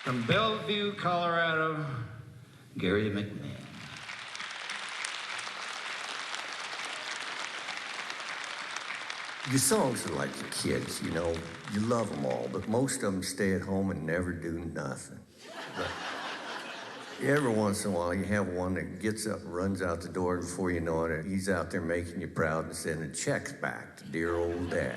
From Bellevue, Colorado, Gary McMahan. Your songs are like your kids, you know. You love them all, but most of them stay at home and never do nothing. But every once in a while, you have one that gets up and runs out the door, and before you know it, he's out there making you proud and sending checks back to dear old dad.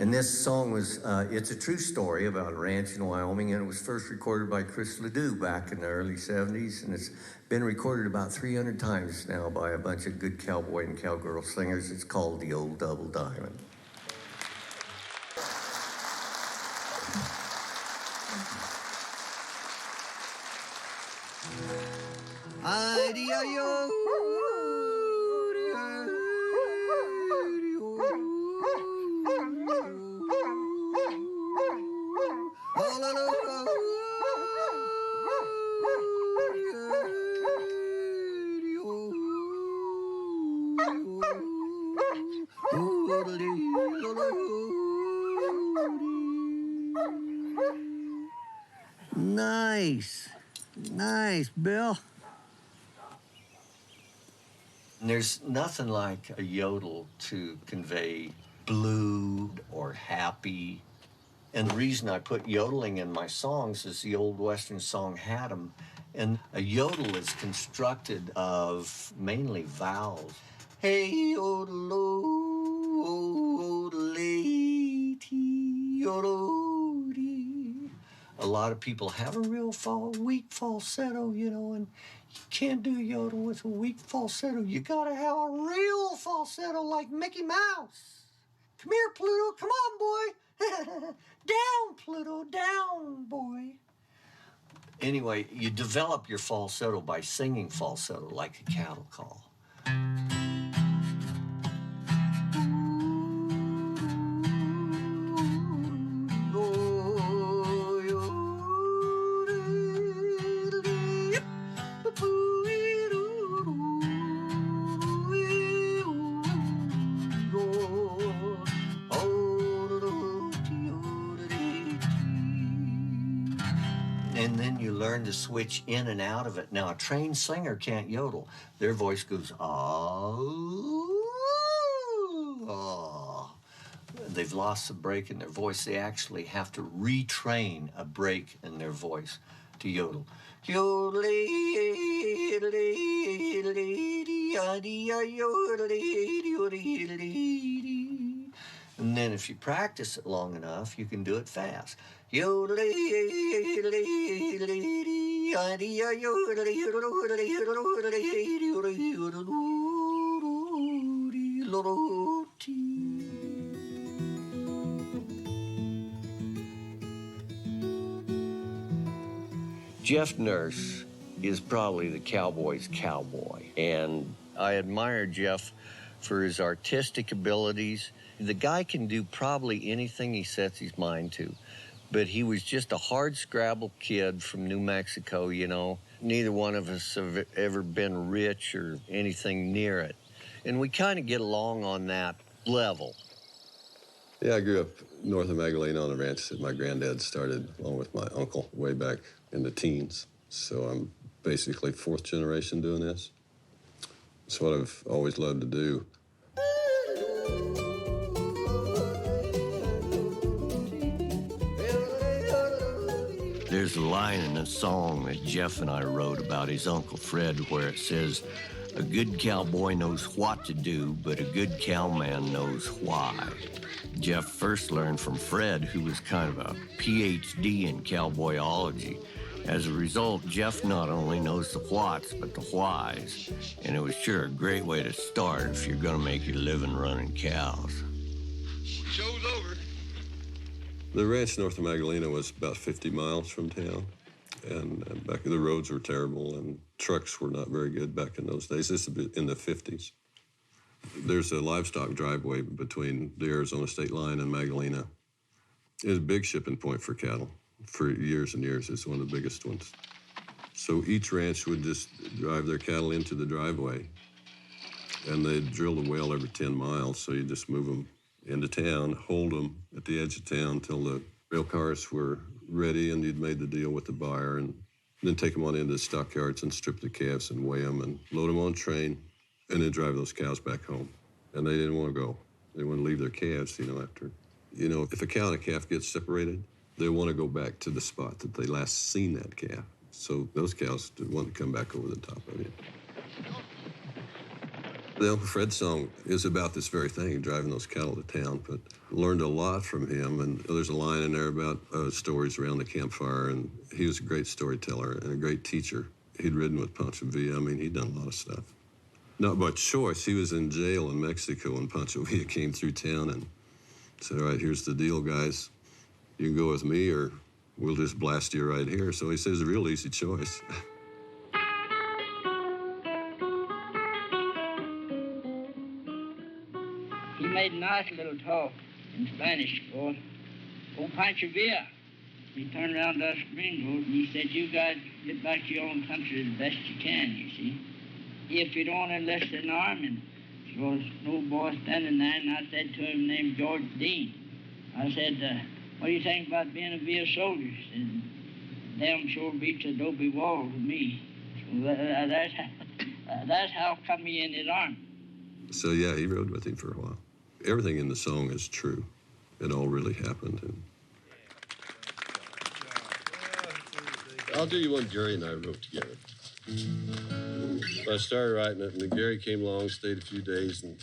And this song was, it's a true story about a ranch in Wyoming, and it was first recorded by Chris Ledoux back in the early 70s, and it's been recorded about 300 times now by a bunch of good cowboy and cowgirl singers. It's called The Old Double Diamond. Nice, Bill. There's nothing like a yodel to convey blue or happy. And the reason I put yodeling in my songs is the old Western song had 'em. And a yodel is constructed of mainly vowels. Hey, yodel-o, yodel-a-tee, yodel-dee. A lot of people have a real weak falsetto, you know, and you can't do yodel with a weak falsetto. You gotta have a real falsetto like Mickey Mouse. Come here, Pluto, come on, boy. Down, Pluto, down, boy. Anyway, you develop your falsetto by singing falsetto like a cattle call. And then you learn to switch in and out of it. Now, a trained singer can't yodel. Their voice goes, oh. They've lost the break in their voice. They actually have to retrain a break in their voice to yodel. And then if you practice it long enough, you can do it fast. Jeff Nurse is probably the cowboy's cowboy, and I admire Jeff for his artistic abilities. The guy can do probably anything he sets his mind to, but he was just a hard-scrabble kid from New Mexico, you know. Neither one of us have ever been rich or anything near it, and we kind of get along on that level. Yeah, I grew up north of Magdalena on a ranch that my granddad started along with my uncle way back in the teens. So I'm basically fourth generation doing this. It's what I've always loved to do. There's a line in a song that Jeff and I wrote about his Uncle Fred where it says, "A good cowboy knows what to do, but a good cowman knows why." Jeff first learned from Fred, who was kind of a PhD in cowboyology. As a result, Jeff not only knows the whats, but the whys. And it was sure a great way to start if you're gonna make your living running cows. Show's over. The ranch north of Magdalena was about 50 miles from town. And back the roads were terrible and trucks were not very good back in those days. This is in the 50s. There's a livestock driveway between the Arizona state line and Magdalena. It was a big shipping point for cattle. For years and years, it's one of the biggest ones. So each ranch would just drive their cattle into the driveway, and they'd drill a well every 10 miles, so you just move them into town, hold them at the edge of town till the rail cars were ready, and you'd made the deal with the buyer, and then take them on into the stockyards and strip the calves and weigh them and load them on a train and then drive those cows back home. And they didn't want to go. They want to leave their calves, after. If a cow and a calf get separated, they want to go back to the spot that they last seen that calf. So those cows want to come back over the top of it. The Uncle Fred song is about this very thing, driving those cattle to town, but learned a lot from him. And there's a line in there about stories around the campfire, and he was a great storyteller and a great teacher. He'd ridden with Pancho Villa. I mean, he'd done a lot of stuff. Not by choice. He was in jail in Mexico when Pancho Villa came through town and said, all right, here's the deal, guys. You can go with me or we'll just blast you right here. So he says, a real easy choice. He made a nice little talk in Spanish for old Pancho Villa. He turned around to us gringos and he said, you guys get back to your own country as best you can, you see. If you don't want to enlist in the army, there was an old boy standing there, and I said to him, named George Dean, I said, what do you think about being a Villa soldier? He said, damn sure beats adobe wall to me. So that's how come he in his army. So yeah, he rode with him for a while. Everything in the song is true. It all really happened. And I'll tell you one Gary and I wrote together. I started writing it, and then Gary came along, stayed a few days, and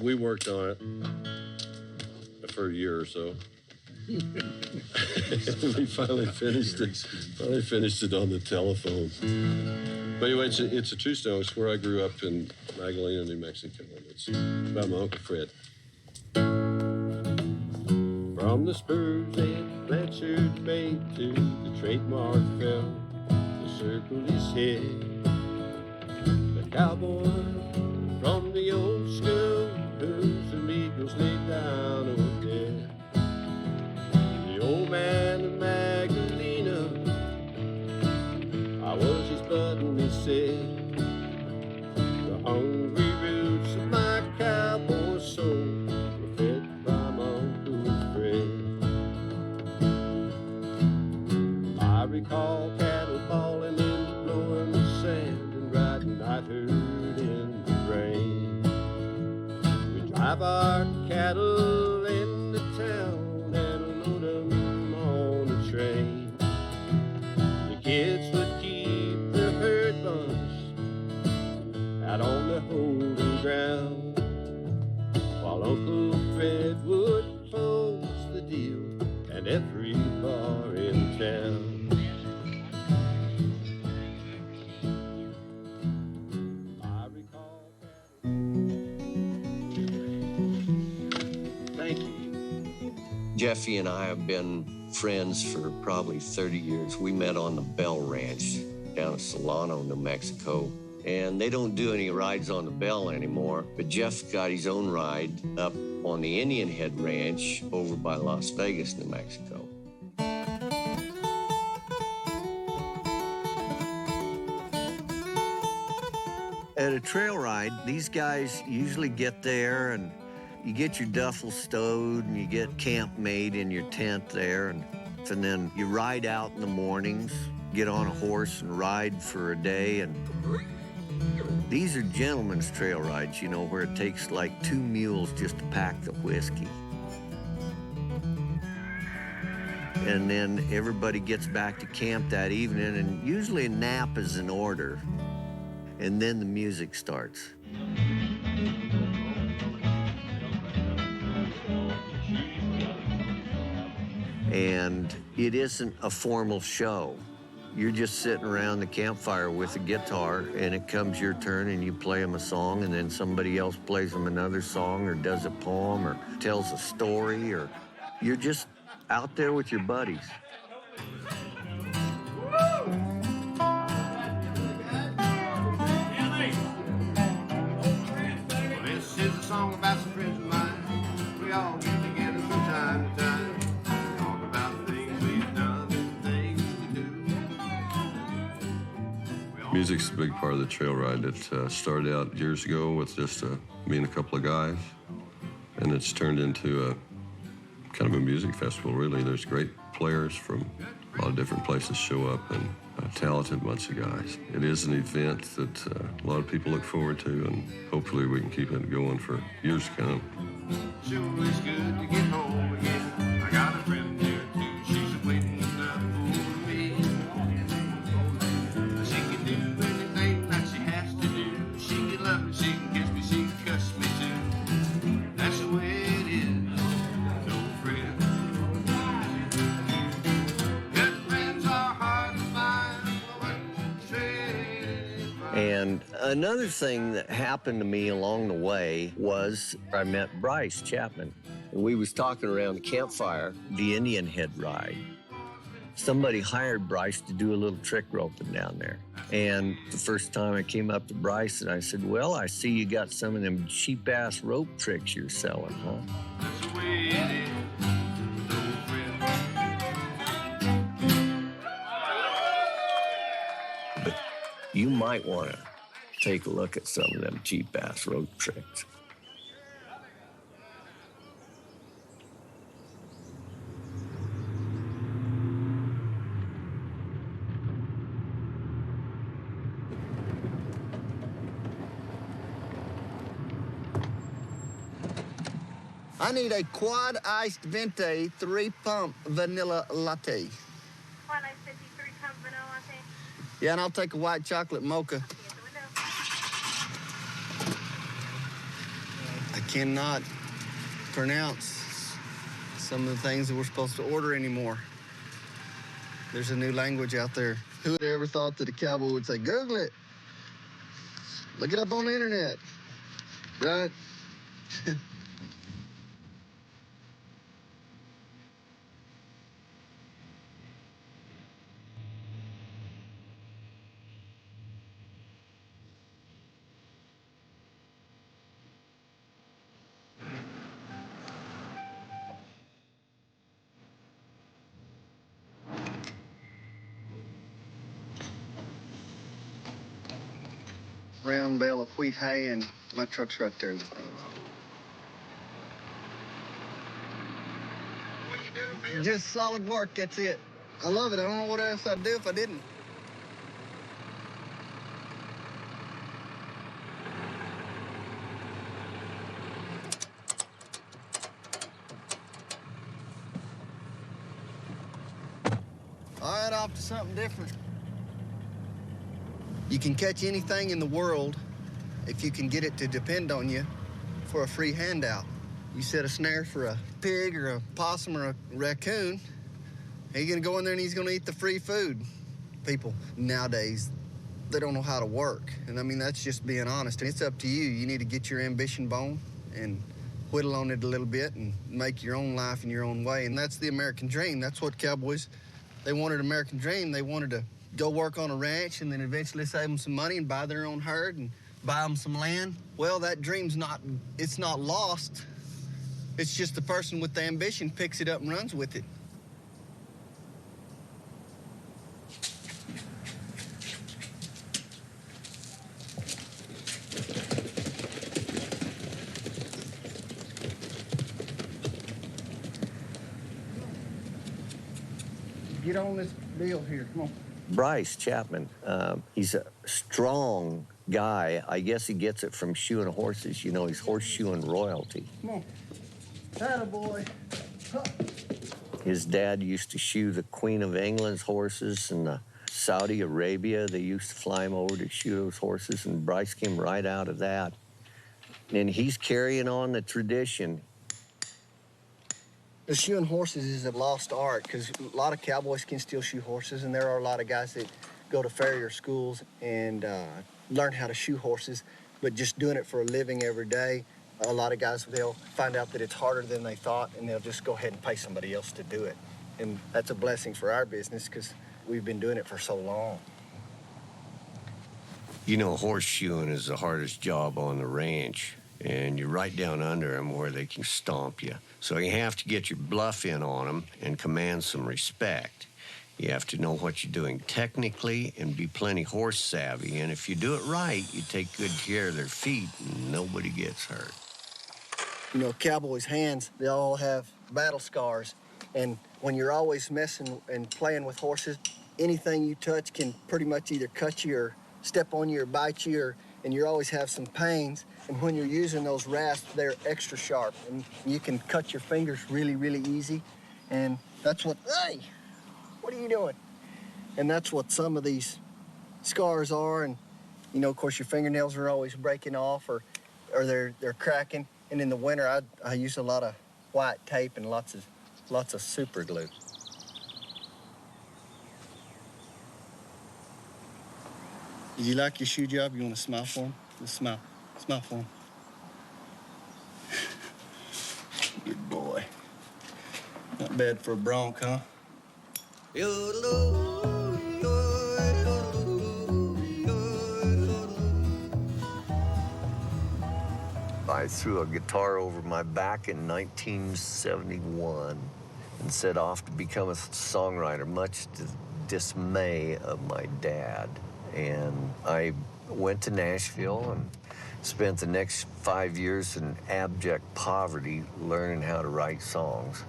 we worked on it for a year or so. We finally finished it on the telephone. But anyway, it's a true story. It's where I grew up in Magdalena, New Mexico. It's about my Uncle Fred. From the spurs at Blanchard Bay to the trademark fell, to circle his head. The cowboy from the old school, whose amigos laid down or dead. The old man of Magdalena, I was his bud when he said, the hungry roots of my cowboy soul were fed by my Uncle Fred. I recall cattle bawling and blowing the sand and riding night herd in the rain. We drive our cattle into town and load them on a train. The kids would keep the herd bunch out on the holding ground, while Uncle Fred would close the deal at every bar in town. Thank you. Jeffy and I have been friends for probably 30 years. We met on the Bell Ranch down in Solano, New Mexico. And they don't do any rides on the Bell anymore, but Jeff's got his own ride up on the Indian Head Ranch over by Las Vegas, New Mexico. At a trail ride, these guys usually get there and you get your duffel stowed and you get camp made in your tent there, and then you ride out in the mornings, get on a horse and ride for a day. And these are gentlemen's trail rides, where it takes like 2 mules just to pack the whiskey. And then everybody gets back to camp that evening, and usually a nap is in order. And then the music starts. And it isn't a formal show. You're just sitting around the campfire with a guitar, and it comes your turn, and you play them a song, and then somebody else plays them another song, or does a poem, or tells a story, or you're just out there with your buddies. This is a song about some friends of mine. We all get together from time to time. Talk about things we've done and things we do. Music's a big part of the trail ride. It started out years ago with just me and a couple of guys, and it's turned into a kind of a music festival, really. There's great players from a lot of different places show up, and a talented bunch of guys. It is an event that a lot of people look forward to, and hopefully we can keep it going for years to come. Sure is good to get home again. I got a friend there too. She's waiting up for me. She can do anything that she has to do. She can love me, she can kiss me, she can cuss me too. That's the way it is, old friend. Good friends are hard to find, but trade. And another thing that happened to me along the way was I met Brice Chapman. And we was talking around the campfire, the Indian head ride. Somebody hired Brice to do a little trick roping down there. And the first time I came up to Brice and I said, well, I see you got some of them cheap-ass rope tricks you're selling, huh? That's the way it is, old friend. But you might want to take a look at some of them cheap-ass rope tricks. I need a quad iced venti 3-pump vanilla latte. Quad iced 53 pump vanilla latte. Yeah, and I'll take a white chocolate mocha. I cannot pronounce some of the things that we're supposed to order anymore. There's a new language out there. Who would have ever thought that a cowboy would say, Google it? Look it up on the internet. Right? Round bale of wheat hay, and my truck's right there. What you doing, man? Just solid work, that's it. I love it. I don't know what else I'd do if I didn't. All right, off to something different. You can catch anything in the world if you can get it to depend on you for a free handout. You set a snare for a pig or a possum or a raccoon, he's gonna go in there and he's gonna eat the free food. People nowadays, they don't know how to work. And I mean, that's just being honest. And it's up to you. You need to get your ambition bone and whittle on it a little bit and make your own life in your own way. And that's the American dream. That's what cowboys, they wanted an American dream. They wanted to go work on a ranch and then eventually save them some money and buy their own herd and buy them some land. Well, that dream's it's not lost. It's just the person with the ambition picks it up and runs with it. Get on this deal here, come on. Brice Chapman, he's a strong guy. I guess he gets it from shoeing horses. You know, he's horseshoeing royalty. Come on. Attaboy. Huh. His dad used to shoe the Queen of England's horses, and Saudi Arabia, they used to fly him over to shoe those horses, and Brice came right out of that. And he's carrying on the tradition. The shoeing horses is a lost art because a lot of cowboys can still shoe horses, and there are a lot of guys that go to farrier schools and learn how to shoe horses, but just doing it for a living every day, a lot of guys, they'll find out that it's harder than they thought, and they'll just go ahead and pay somebody else to do it. And that's a blessing for our business because we've been doing it for so long. You know, horseshoeing is the hardest job on the ranch, and you're right down under them where they can stomp you. So you have to get your bluff in on them and command some respect. You have to know what you're doing technically and be plenty horse savvy. And if you do it right, you take good care of their feet and nobody gets hurt. You know, cowboys' hands, they all have battle scars. And when you're always messing and playing with horses, anything you touch can pretty much either cut you or step on you or bite you, and you always have some pains. And when you're using those rasps, they're extra sharp, and you can cut your fingers really, really easy. And that's what, hey, what are you doing? And that's what some of these scars are. And, you know, of course, your fingernails are always breaking off or they're cracking. And in the winter, I use a lot of white tape and lots of super glue. Do you like your shoe job? You want to smile for him? Just smile. Smile for him. Good boy. Not bad for a bronc, huh? I threw a guitar over my back in 1971 and set off to become a songwriter, much to the dismay of my dad. And I went to Nashville and spent the next 5 years in abject poverty learning how to write songs.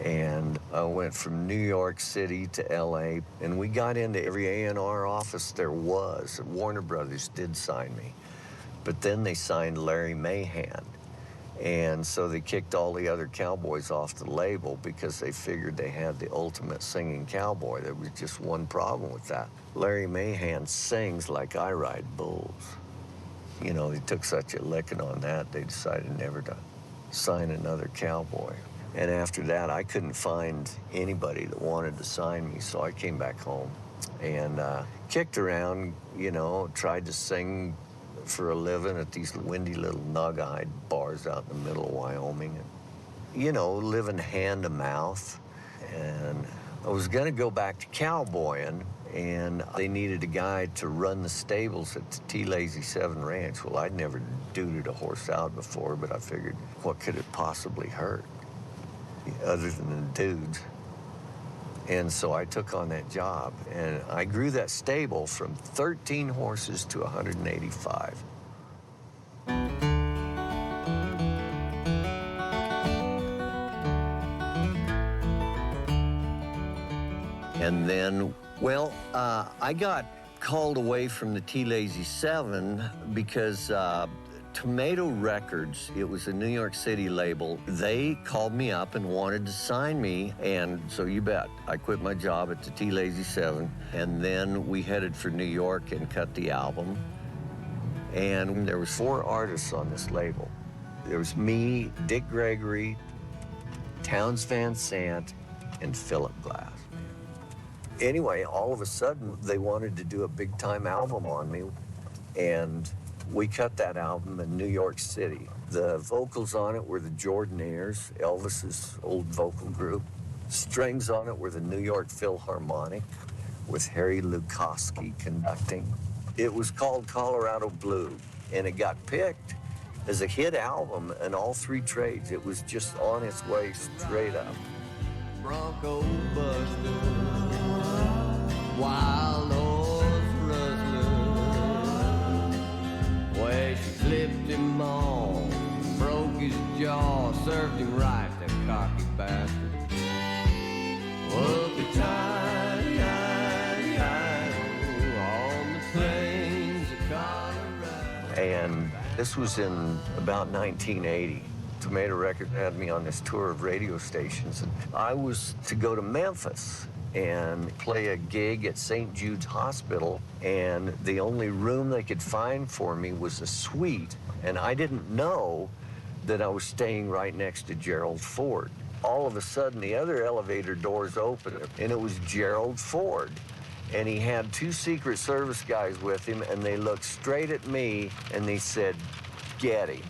And I went from New York City to LA, and we got into every A&R office there was. Warner Brothers did sign me. But then they signed Larry Mahan. And so they kicked all the other cowboys off the label because they figured they had the ultimate singing cowboy. There was just one problem with that. Larry Mahan sings like I ride bulls. You know, they took such a licking on that, they decided never to sign another cowboy. And after that, I couldn't find anybody that wanted to sign me, so I came back home and kicked around, you know, tried to sing for a living at these windy little nug-eyed bars out in the middle of Wyoming. And, you know, living hand to mouth. And I was gonna go back to cowboying, and they needed a guy to run the stables at the T-Lazy 7 Ranch. Well, I'd never duded a horse out before, but I figured, what could it possibly hurt other than the dudes? And so I took on that job, and I grew that stable from 13 horses to 185. And then, well, I got called away from the T-Lazy 7 because Tomato Records, it was a New York City label, they called me up and wanted to sign me, and so you bet, I quit my job at the T-Lazy 7, and then we headed for New York and cut the album. And there was 4 artists on this label. There was me, Dick Gregory, Townes Van Sant, and Philip Glass. Anyway, all of a sudden, they wanted to do a big-time album on me, and we cut that album in New York City. The vocals on it were the Jordanaires, Elvis's old vocal group. Strings on it were the New York Philharmonic, with Harry Lukowski conducting. It was called Colorado Blue, and it got picked as a hit album in all 3 trades. It was just on its way straight up. Bronco Buster, Wild Horse Rustler, where she flipped him off, broke his jaw, served him right, that cocky bastard. Up the time, on the plains of Colorado. And this was in about 1980. Tomato Records had me on this tour of radio stations, and I was to go to Memphis and play a gig at St. Jude's Hospital, and the only room they could find for me was a suite, and I didn't know that I was staying right next to Gerald Ford. All of a sudden, the other elevator doors opened, and it was Gerald Ford. And he had 2 Secret Service guys with him, and they looked straight at me, and they said, "Get him."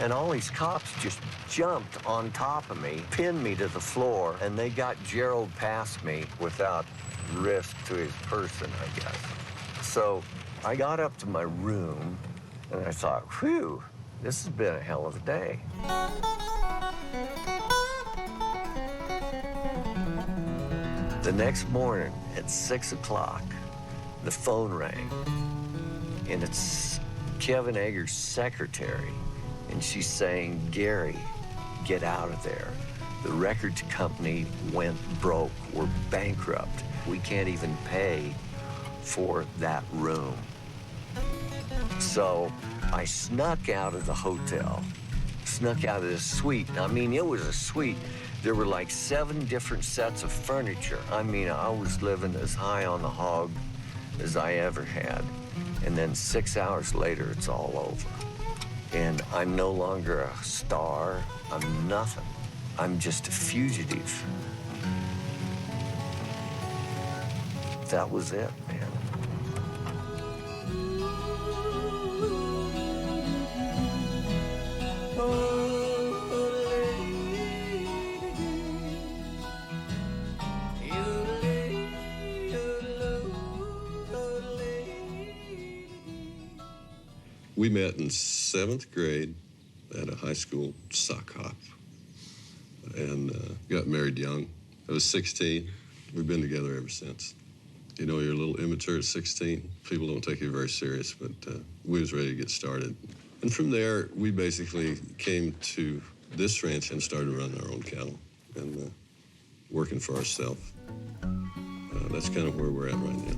And all these cops just jumped on top of me, pinned me to the floor, and they got Gerald past me without risk to his person, I guess. So I got up to my room, and I thought, whew, this has been a hell of a day. The next morning at 6 o'clock, the phone rang, and it's Kevin Egger's secretary. And she's saying, "Gary, get out of there. The record company went broke. We're bankrupt. We can't even pay for that room. So I snuck out of the hotel, snuck out of this suite. I mean, it was a suite. There were like 7 different sets of furniture. I mean, I was living as high on the hog as I ever had. And then 6 hours later, it's all over. And I'm no longer a star. I'm nothing. I'm just a fugitive. That was it, man. We met in 7th grade at a high school sock hop and got married young. I was 16. We've been together ever since. You know, you're a little immature at 16. People don't take you very serious, but we was ready to get started. And from there, we basically came to this ranch and started running our own cattle and working for ourselves. That's kind of where we're at right now.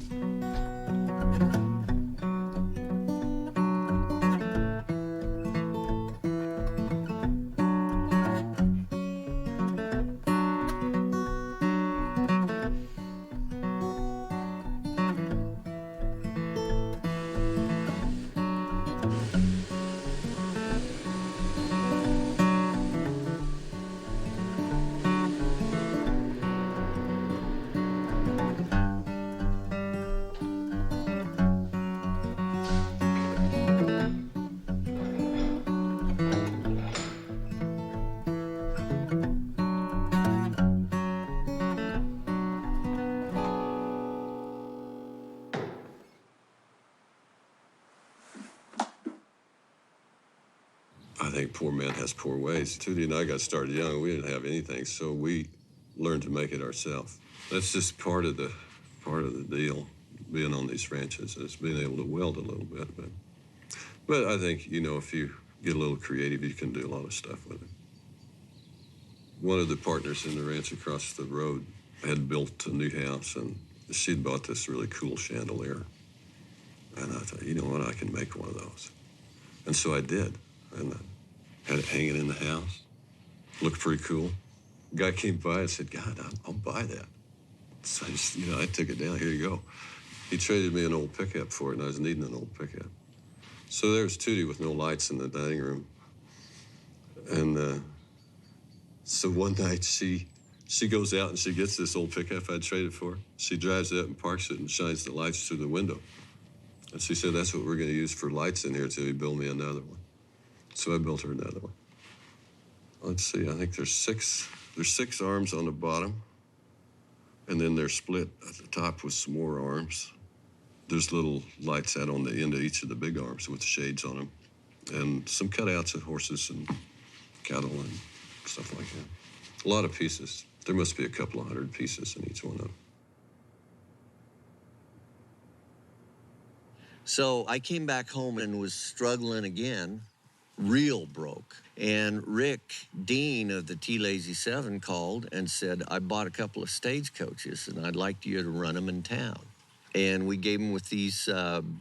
I think poor man has poor ways. Tootie and I got started young. We didn't have anything, so we learned to make it ourselves. That's just part of the deal, being on these ranches, is being able to weld a little bit. But I think, you know, if you get a little creative, you can do a lot of stuff with it. One of the partners in the ranch across the road had built a new house, and she'd bought this really cool chandelier. And I thought, you know what, I can make one of those. And so I did. And I had it hanging in the house. Looked pretty cool. Guy came by and said, God, I'll buy that. So I took it down. Here you go. He traded me an old pickup for it, and I was needing an old pickup. So there's Tootie with no lights in the dining room. And so one night she goes out and she gets this old pickup I'd traded for. She drives it up and parks it and shines the lights through the window. And she said, that's what we're going to use for lights in here until you build me another one. So I built her another one. Let's see, I think there's six arms on the bottom, and then they're split at the top with some more arms. There's little lights out on the end of each of the big arms with shades on them, and some cutouts of horses and cattle and stuff like that. A lot of pieces. There must be a couple of 100 pieces in each one of them. So I came back home and was struggling again, real broke. And Rick Dean of the T-Lazy 7 called and said, I bought a couple of stagecoaches and I'd like you to run them in town. And we gave them with these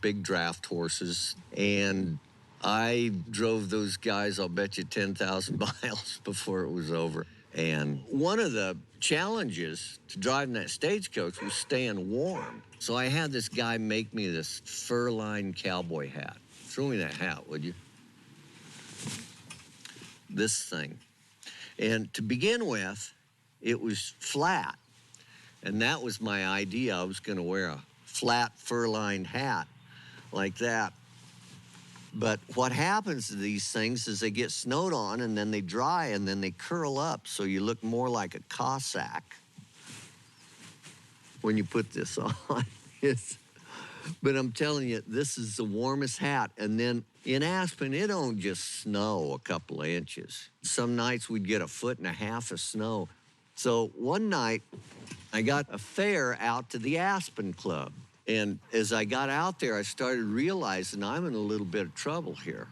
big draft horses. And I drove those guys, I'll bet you 10,000 miles before it was over. And one of the challenges to driving that stagecoach was staying warm. So I had this guy make me this fur-lined cowboy hat. Throw me that hat, would you? This thing. And to begin with, it was flat. And that was my idea. I was going to wear a flat fur-lined hat like that. But what happens to these things is they get snowed on and then they dry and then they curl up so you look more like a Cossack when you put this on. But I'm telling you, this is the warmest hat. And then in Aspen, it don't just snow a couple of inches. Some nights we'd get 1.5 feet of snow. So one night, I got a fare out to the Aspen Club. And as I got out there, I started realizing I'm in a little bit of trouble here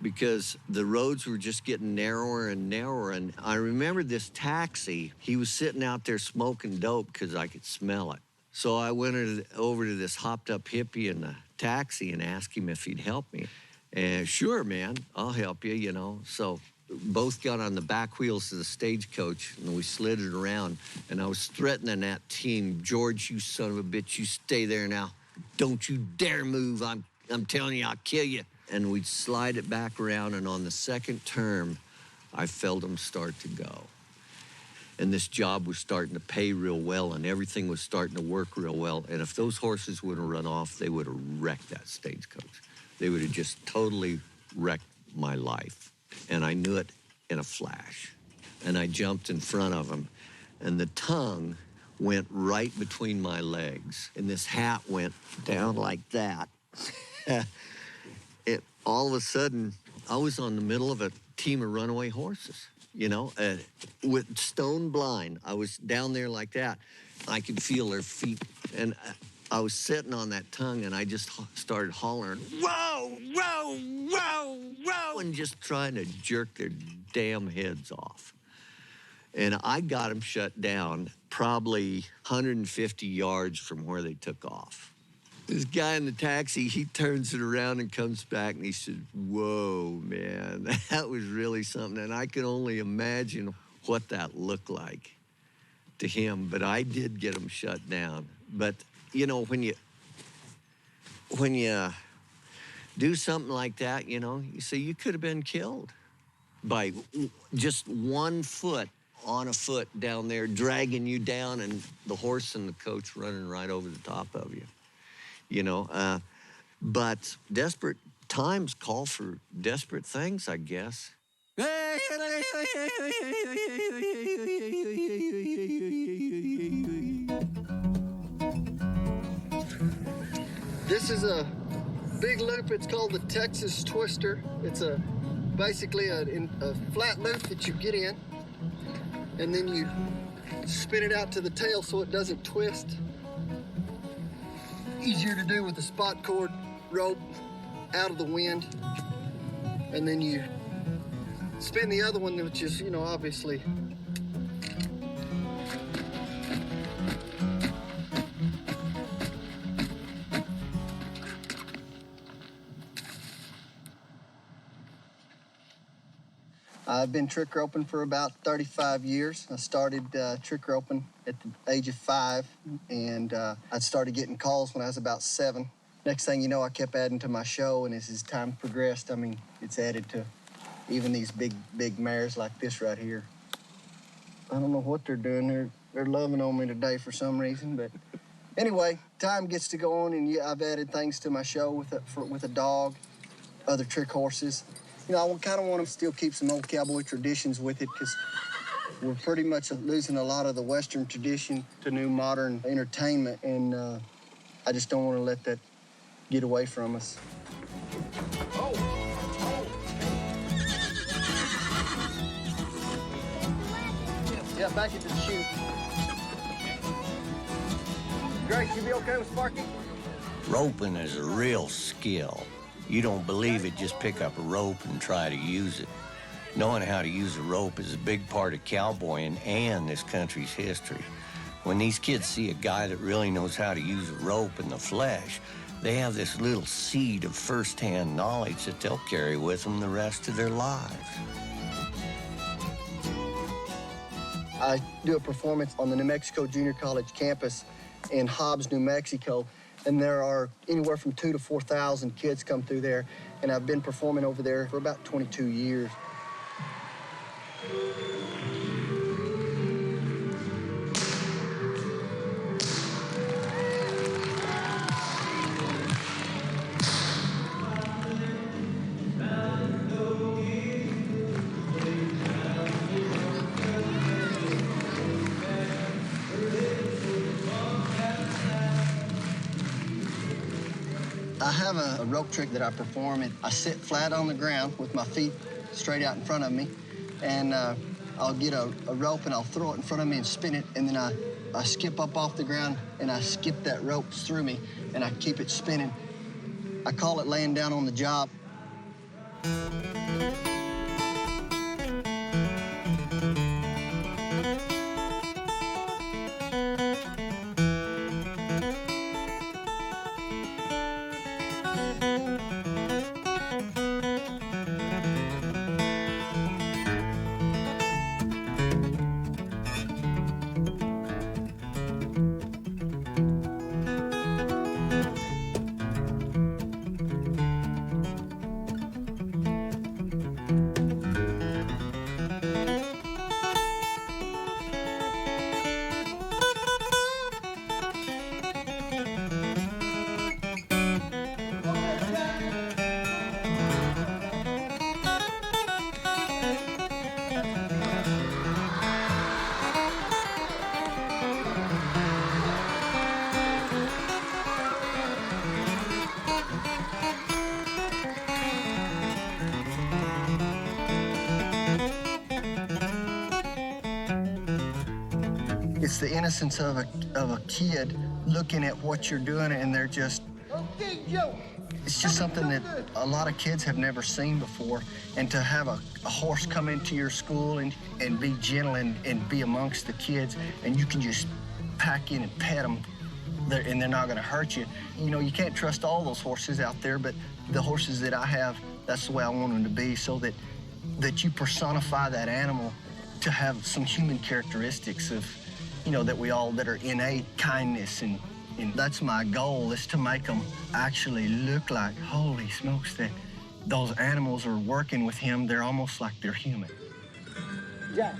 because the roads were just getting narrower and narrower. And I remember this taxi, he was sitting out there smoking dope because I could smell it. So I went over to this hopped-up hippie in the taxi and asked him if he'd help me. And sure, man, I'll help you, you know. So both got on the back wheels of the stagecoach, and we slid it around. And I was threatening that team, George, you son of a bitch, you stay there now. Don't you dare move. I'm telling you, I'll kill you. And we'd slide it back around, and on the second turn, I felt them start to go. And this job was starting to pay real well, and everything was starting to work real well. And if those horses would have run off, they would have wrecked that stagecoach. They would have just totally wrecked my life. And I knew it in a flash. And I jumped in front of them, and the tongue went right between my legs. And this hat went down like that. All of a sudden, I was on the middle of a team of runaway horses, you know, with stone blind. I was down there like that. I could feel their feet, and I was sitting on that tongue, and I just started hollering, whoa, whoa, whoa, whoa, and just trying to jerk their damn heads off. And I got them shut down probably 150 yards from where they took off. This guy in the taxi, he turns it around and comes back, and he said, whoa, man, that was really something. And I could only imagine what that looked like to him, but I did get him shut down. But, you know, when you do something like that, you know, you see, you could have been killed by just 1 foot on a foot down there, dragging you down, and the horse and the coach running right over the top of you. You know, but desperate times call for desperate things, I guess. This is a big loop. It's called the Texas Twister. It's basically a flat loop that you get in, and then you spin it out to the tail so it doesn't twist. Easier to do with the spot cord rope out of the wind. And then you spin the other one, which is, you know, obviously I've been trick roping for about 35 years. I started trick roping at the age of 5, and I started getting calls when I was about 7. Next thing you know, I kept adding to my show, and as time progressed, I mean, it's added to even these big mares like this right here. I don't know what they're doing. They're loving on me today for some reason, but anyway, time gets to go on, and yeah, I've added things to my show with a dog, other trick horses. You know, I kind of want to still keep some old cowboy traditions with it, because we're pretty much losing a lot of the Western tradition to new modern entertainment, and I just don't want to let that get away from us. Yeah, back into the chute. Grace, you be okay with Sparky? Roping is a real skill. You don't believe it, just pick up a rope and try to use it. Knowing how to use a rope is a big part of cowboying and this country's history. When these kids see a guy that really knows how to use a rope in the flesh, they have this little seed of first-hand knowledge that they'll carry with them the rest of their lives. I do a performance on the New Mexico Junior College campus in Hobbs, New Mexico. And there are anywhere from 2,000 to 4,000 kids come through there, and I've been performing over there for about 22 years. I have a rope trick that I perform, and I sit flat on the ground with my feet straight out in front of me, and I'll get a rope and I'll throw it in front of me and spin it, and then I skip up off the ground and I skip that rope through me and I keep it spinning. I call it laying down on the job. It's the innocence of a kid looking at what you're doing, and they're just, it's just something that a lot of kids have never seen before. And to have a horse come into your school and be gentle and be amongst the kids, and you can just pack in and pet them, and they're not going to hurt you. You know, you can't trust all those horses out there, but the horses that I have, that's the way I want them to be, so that you personify that animal to have some human characteristics of, you know, that are innate kindness, and that's my goal, is to make them actually look like, holy smokes, that those animals are working with him. They're almost like they're human. Yeah.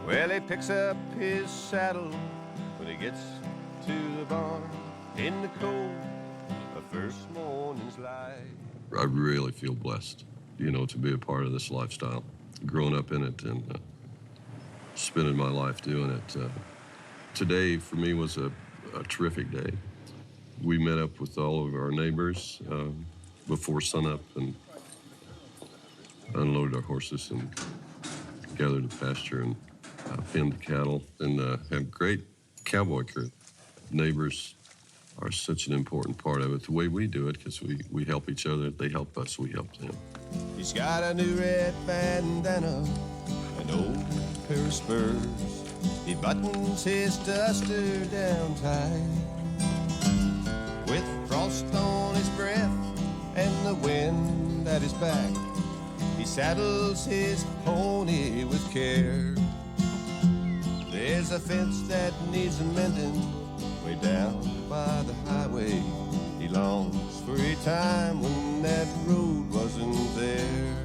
Well, he picks up his saddle when he gets to the barn in the cold of first morning's light. I really feel blessed, you know, to be a part of this lifestyle, growing up in it and spending my life doing it. Today, for me, was a terrific day. We met up with all of our neighbors before sunup and unloaded our horses and gathered the pasture and pinned the cattle, and had a great cowboy crew. Neighbors are such an important part of it, the way we do it, because we help each other. They help us, we help them. He's got a new red bandana, an old pair of spurs. He buttons his duster down tight, with frost on his breath and the wind at his back. He saddles his pony with care. There's a fence that needs mending way down by the highway. He longs for a time when that road wasn't there.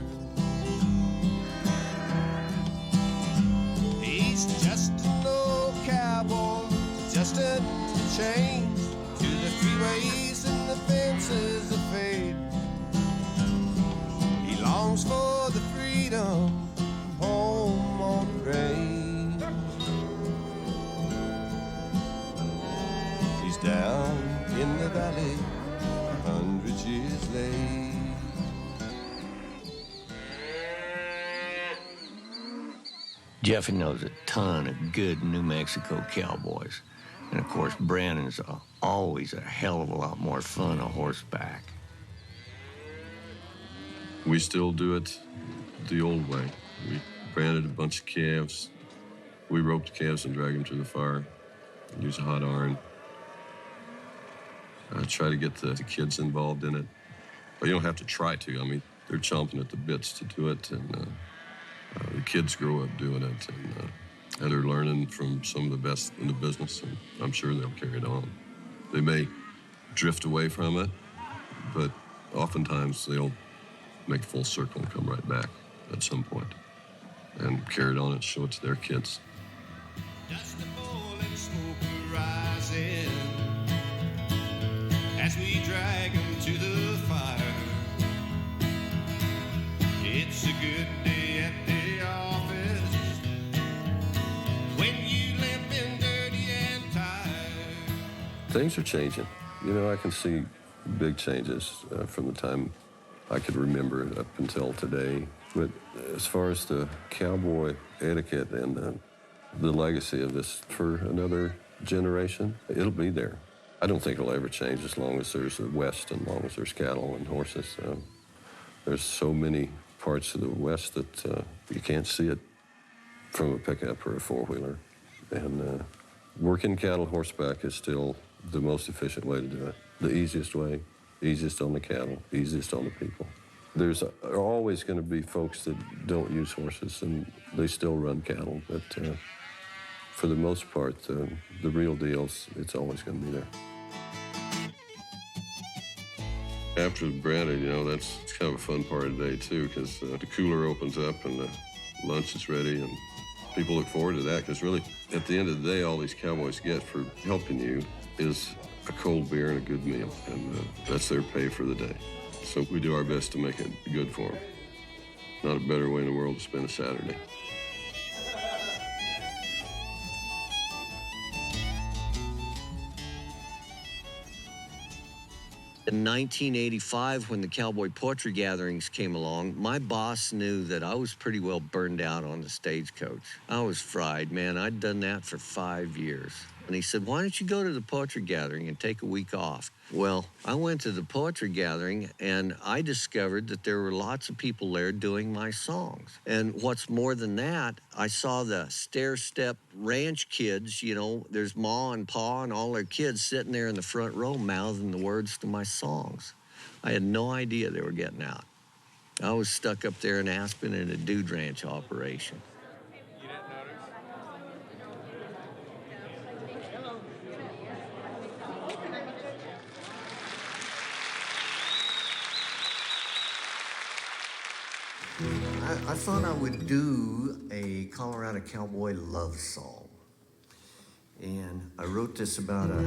He's just an old cowboy, adjusting the chains to the freeways and the fences of fate. He longs for the freedom home on the range. Down in the valley, 100 years late. Jeffy knows a ton of good New Mexico cowboys. And of course, Brandon's always a hell of a lot more fun a horseback. We still do it the old way. We branded a bunch of calves. We roped calves and dragged them to the fire. Use a hot iron. Try to get the kids involved in it. But you don't have to try to. I mean, they're chomping at the bits to do it, and the kids grow up doing it, and they're learning from some of the best in the business, and I'm sure they'll carry it on. They may drift away from it, but oftentimes they'll make full circle and come right back at some point and carry it on and show it to their kids. Dust the falling smoke rising as we drag them to the fire. It's a good day at the office when you limp and dirty and tired. Things are changing. You know, I can see big changes from the time I could remember up until today. But as far as the cowboy etiquette and the legacy of this for another generation, it'll be there. I don't think it'll ever change as long as there's a West and as long as there's cattle and horses. There's so many parts of the West that you can't see it from a pickup or a four-wheeler. And working cattle horseback is still the most efficient way to do it. The easiest way, easiest on the cattle, easiest on the people. There's always going to be folks that don't use horses and they still run cattle, but for the most part, the real deals, it's always going to be there. After the brandy, you know, that's kind of a fun part of the day too, because the cooler opens up and the lunch is ready and people look forward to that, because really, at the end of the day, all these cowboys get for helping you is a cold beer and a good meal, and that's their pay for the day. So we do our best to make it good for them. Not a better way in the world to spend a Saturday. In 1985, when the cowboy poetry gatherings came along, my boss knew that I was pretty well burned out on the stagecoach. I was fried, man. I'd done that for 5 years. And he said, why don't you go to the poetry gathering and take a week off? Well, I went to the poetry gathering, and I discovered that there were lots of people there doing my songs. And what's more than that, I saw the stair-step ranch kids, you know, there's Ma and Pa and all their kids sitting there in the front row mouthing the words to my songs. I had no idea they were getting out. I was stuck up there in Aspen in a dude ranch operation. I thought I would do a Colorado cowboy love song. And I wrote this about a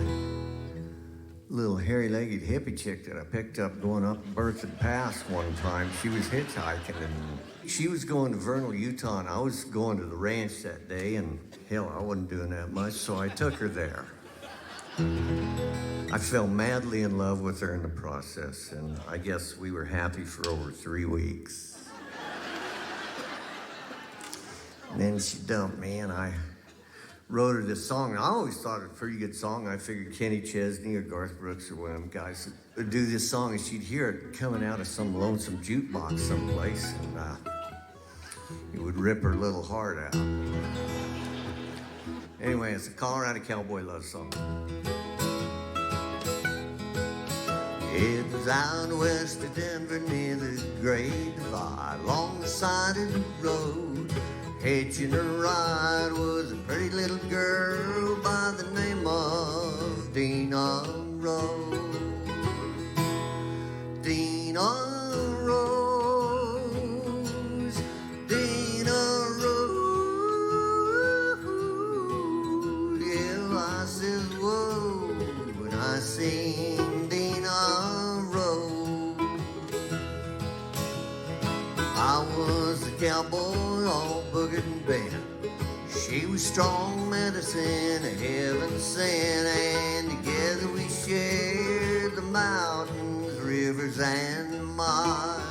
little hairy-legged hippie chick that I picked up going up Berthoud Pass one time. She was hitchhiking, and she was going to Vernal, Utah, and I was going to the ranch that day, and hell, I wasn't doing that much, so I took her there. I fell madly in love with her in the process, and I guess we were happy for over 3 weeks. And then she dumped me, and I wrote her this song. And I always thought it was a pretty good song. I figured Kenny Chesney or Garth Brooks or one of them guys would do this song, and she'd hear it coming out of some lonesome jukebox someplace, and it would rip her little heart out. Anyway, it's a Colorado cowboy love song. It was out west of Denver near the Great Divide, along the side of the road. Hitching a ride was a pretty little girl by the name of Dina Rose. Dina Rose, Dina Rose. Yeah, I says, whoa, when I seen Dina Rose. I was a cowboy all boogered and bent. She was strong medicine, a heaven sent, and together we shared the mountains, rivers, and miles.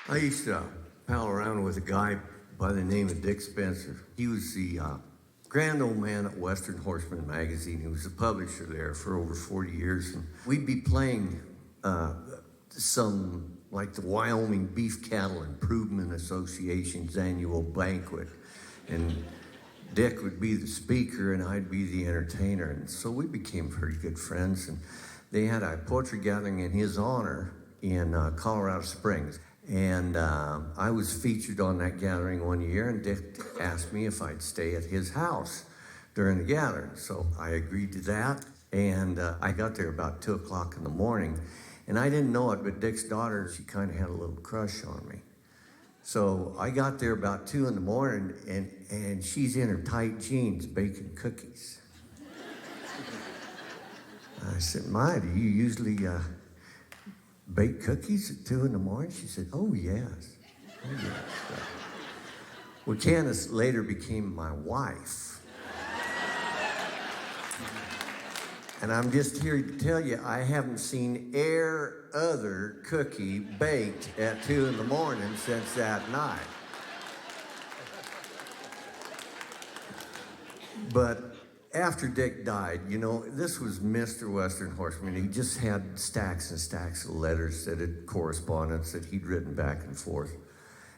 I used to pal around with a guy by the name of Dick Spencer. He was the grand old man at Western Horseman magazine. He was the publisher there for over 40 years. And we'd be playing some, like the Wyoming Beef Cattle Improvement Association's annual banquet. And Dick would be the speaker and I'd be the entertainer. And so we became very good friends. And they had a poetry gathering in his honor in Colorado Springs. And I was featured on that gathering one year, and Dick asked me if I'd stay at his house during the gathering. So I agreed to that, and I got there about 2 o'clock in the morning, and I didn't know it, but Dick's daughter, she kind of had a little crush on me. So I got there about 2 in the morning, and she's in her tight jeans baking cookies. I said, "Ma, do you usually bake cookies at 2 in the morning?" She said, "Oh, yes. Oh, yes." Well, Candace later became my wife. And I'm just here to tell you, I haven't seen other cookie baked at 2 in the morning since that night. But after Dick died, you know, this was Mr. Western Horseman. He just had stacks and stacks of letters that had correspondence that he'd written back and forth.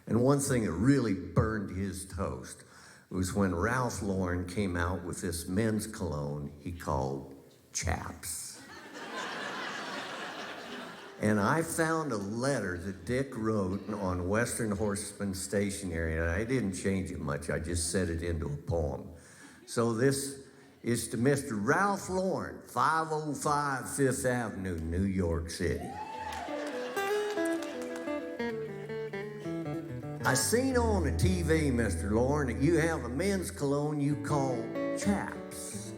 And one thing that really burned his toast was when Ralph Lauren came out with this men's cologne he called Chaps. And I found a letter that Dick wrote on Western Horseman stationery, and I didn't change it much. I just set it into a poem. So this is to Mr. Ralph Lauren, 505 Fifth Avenue, New York City. I seen on the TV, Mr. Lauren, that you have a men's cologne you call Chaps.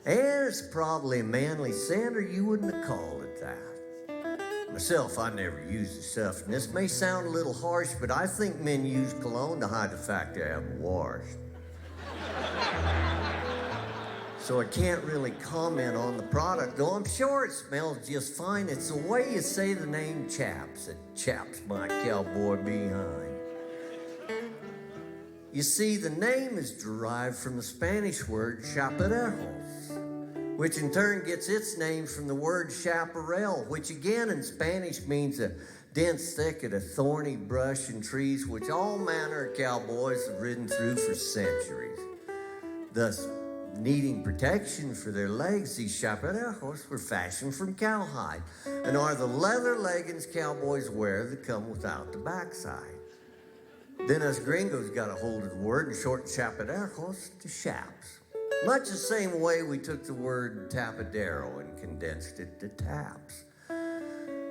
And it's probably a manly scent, or you wouldn't have called it that. Myself, I never use the stuff, and this may sound a little harsh, but I think men use cologne to hide the fact they haven't washed. So I can't really comment on the product, though I'm sure it smells just fine. It's the way you say the name Chaps that chaps my cowboy behind. You see, the name is derived from the Spanish word chaparejos, which in turn gets its name from the word chaparral, which again in Spanish means a dense thicket of thorny brush and trees, which all manner of cowboys have ridden through for centuries. Thus, needing protection for their legs, these chaparejos were fashioned from cowhide and are the leather leggings cowboys wear that come without the backside. Then us gringos got a hold of the word and shortened chaparejos to chaps. Much the same way we took the word tapadero and condensed it to taps.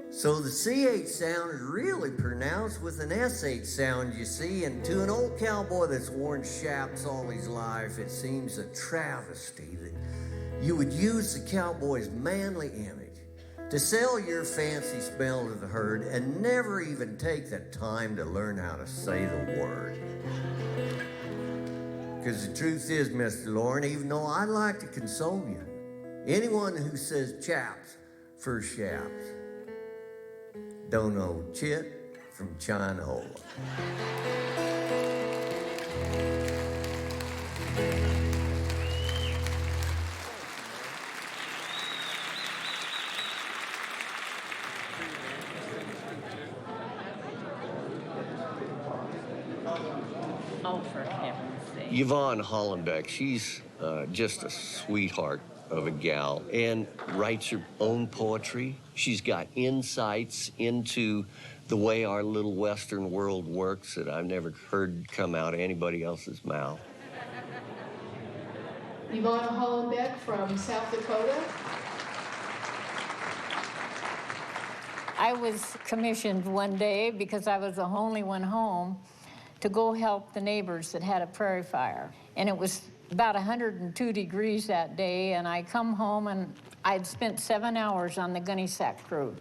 So the CH sound is really pronounced with an SH sound, you see, and to an old cowboy that's worn chaps all his life, it seems a travesty that you would use the cowboy's manly image to sell your fancy smell to the herd and never even take the time to learn how to say the word. Because the truth is, Mr. Lauren, even though I'd like to console you, anyone who says chaps for chaps don't know chit from China. Oh, for heaven's sake. Yvonne Hollenbeck, she's just a sweetheart of a gal and writes her own poetry. She's got insights into the way our little Western world works that I've never heard come out of anybody else's mouth. Yvonne Hollenbeck from South Dakota. I was commissioned one day because I was the only one home to go help the neighbors that had a prairie fire. And it was about 102 degrees that day, and I come home and I'd spent 7 hours on the gunny sack crew.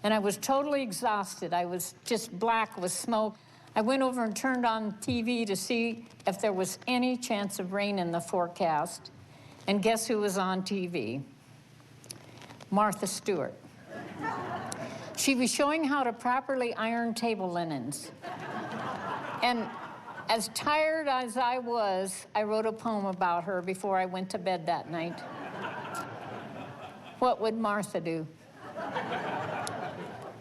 And I was totally exhausted. I was just black with smoke. I went over and turned on TV to see if there was any chance of rain in the forecast. And guess who was on TV? Martha Stewart. She was showing how to properly iron table linens. And as tired as I was, I wrote a poem about her before I went to bed that night. What would Martha do?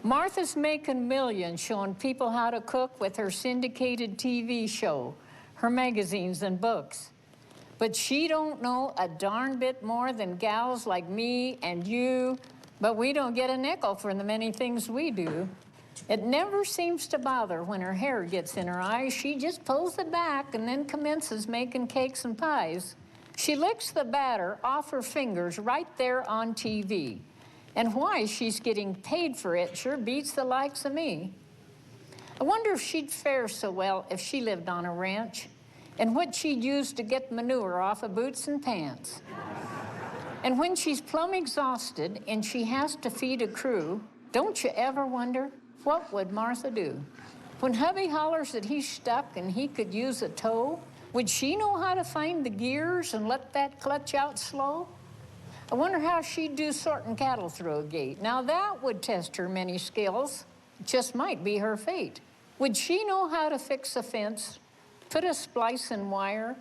Martha's making millions showing people how to cook with her syndicated TV show, her magazines and books. But she don't know a darn bit more than gals like me and you, but we don't get a nickel for the many things we do. It never seems to bother when her hair gets in her eyes. She just pulls it back and then commences making cakes and pies. She licks the batter off her fingers right there on TV. And why she's getting paid for it sure beats the likes of me. I wonder if she'd fare so well if she lived on a ranch, and what she'd use to get manure off of boots and pants. And when she's plumb exhausted and she has to feed a crew, don't you ever wonder, what would Martha do? When hubby hollers that he's stuck and he could use a tow, would she know how to find the gears and let that clutch out slow? I wonder how she'd do sorting cattle through a gate. Now that would test her many skills. It just might be her fate. Would she know how to fix a fence, put a splice in wire,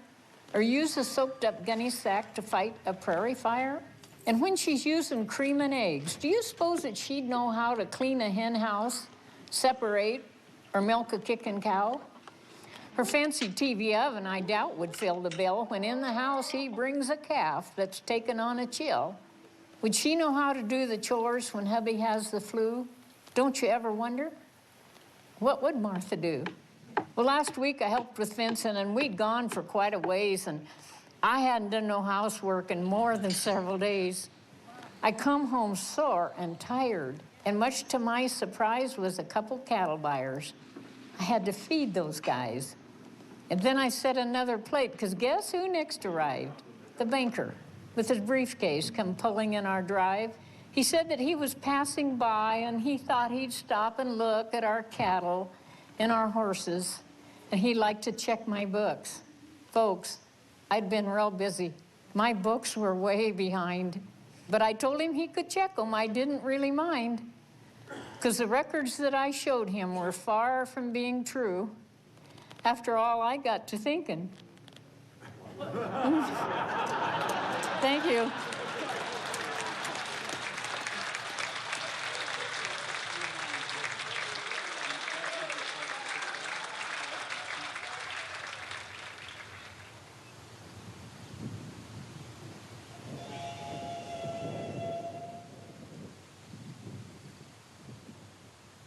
or use a soaked-up gunny sack to fight a prairie fire? And when she's using cream and eggs, do you suppose that she'd know how to clean a hen house, separate, or milk a kicking cow? Her fancy TV oven, I doubt, would fill the bill when in the house he brings a calf that's taken on a chill. Would she know how to do the chores when hubby has the flu? Don't you ever wonder? What would Martha do? Well, last week I helped with fencing, and we'd gone for quite a ways, and I hadn't done no housework in more than several days. I come home sore and tired, and much to my surprise was a couple cattle buyers. I had to feed those guys. And then I set another plate, because guess who next arrived? The banker, with his briefcase, come pulling in our drive. He said that he was passing by, and he thought he'd stop and look at our cattle and our horses, and he'd like to check my books. Folks, I'd been real busy. My books were way behind, but I told him he could check them. I didn't really mind, because the records that I showed him were far from being true. After all, I got to thinking. Thank you.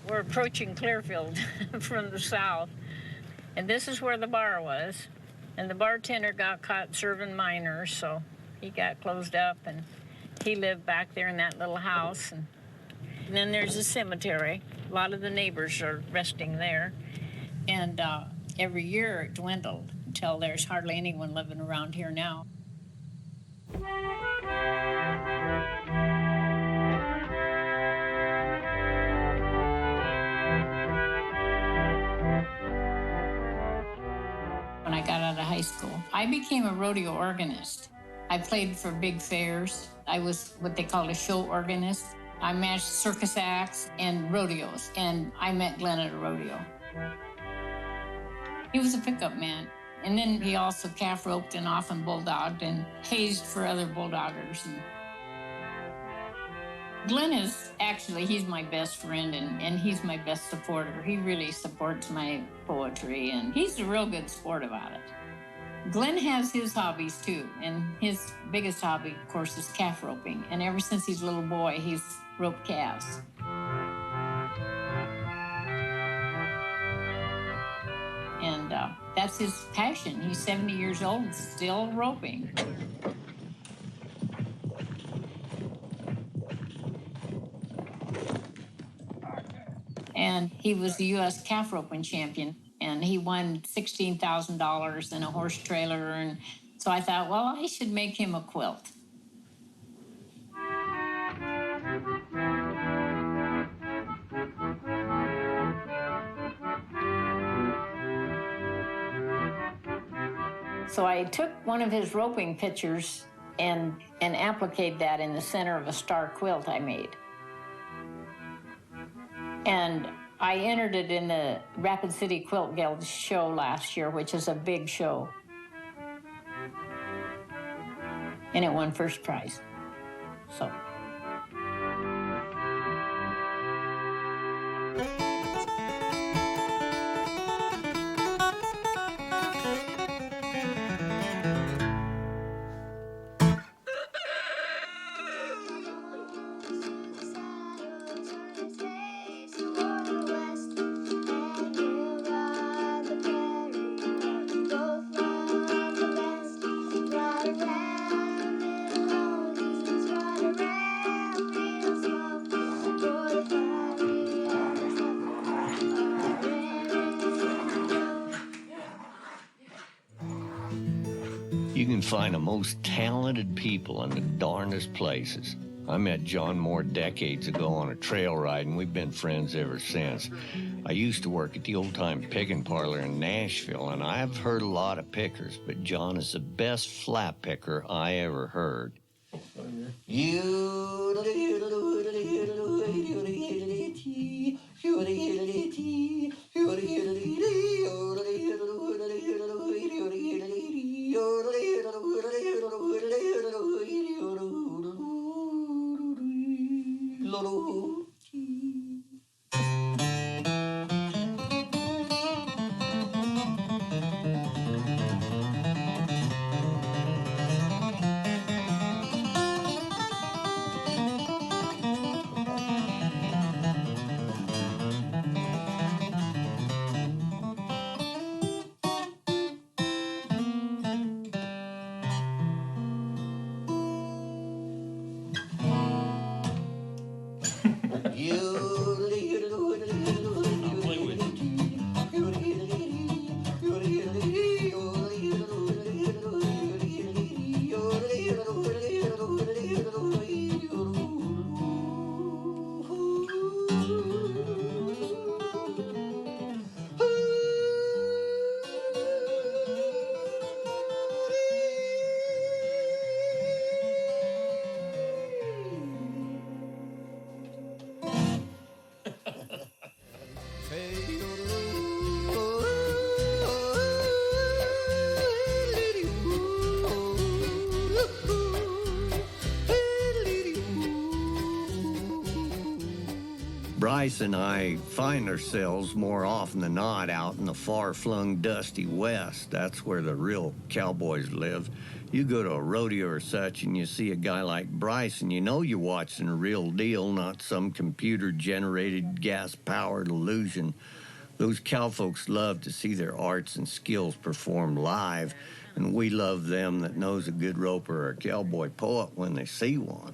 We're approaching Clearfield from the south, and this is where the bar was. And the bartender got caught serving minors, so he got closed up, and he lived back there in that little house. And then there's a cemetery. A lot of the neighbors are resting there. And every year it dwindled until there's hardly anyone living around here now. When I got out of high school, I became a rodeo organist. I played for big fairs. I was what they called a show organist. I matched circus acts and rodeos, and I met Glenn at a rodeo. He was a pickup man, and then he also calf roped and often bulldogged and hazed for other bulldoggers. And Glenn is actually, he's my best friend, and he's my best supporter. He really supports my poetry, and he's a real good sport about it. Glenn has his hobbies too, and his biggest hobby, of course, is calf roping. And ever since he's a little boy, he's roped calves. And that's his passion. He's 70 years old and still roping. And he was the U.S. calf roping champion, and he won $16,000 in a horse trailer. And so I thought, well, I should make him a quilt. So I took one of his roping pictures and appliqued that in the center of a star quilt I made. And I entered it in the Rapid City Quilt Guild show last year, which is a big show. And it won first prize. So. You can find the most talented people in the darndest places. I met John Moore decades ago on a trail ride, and we've been friends ever since. I used to work at the old-time picking parlor in Nashville, and I've heard a lot of pickers, but John is the best flat picker I ever heard. Brice and I find ourselves more often than not out in the far-flung, dusty West. That's where the real cowboys live. You go to a rodeo or such and you see a guy like Brice and you know you're watching a real deal, not some computer-generated, gas-powered illusion. Those cowfolks love to see their arts and skills performed live, and we love them that knows a good roper or a cowboy poet when they see one.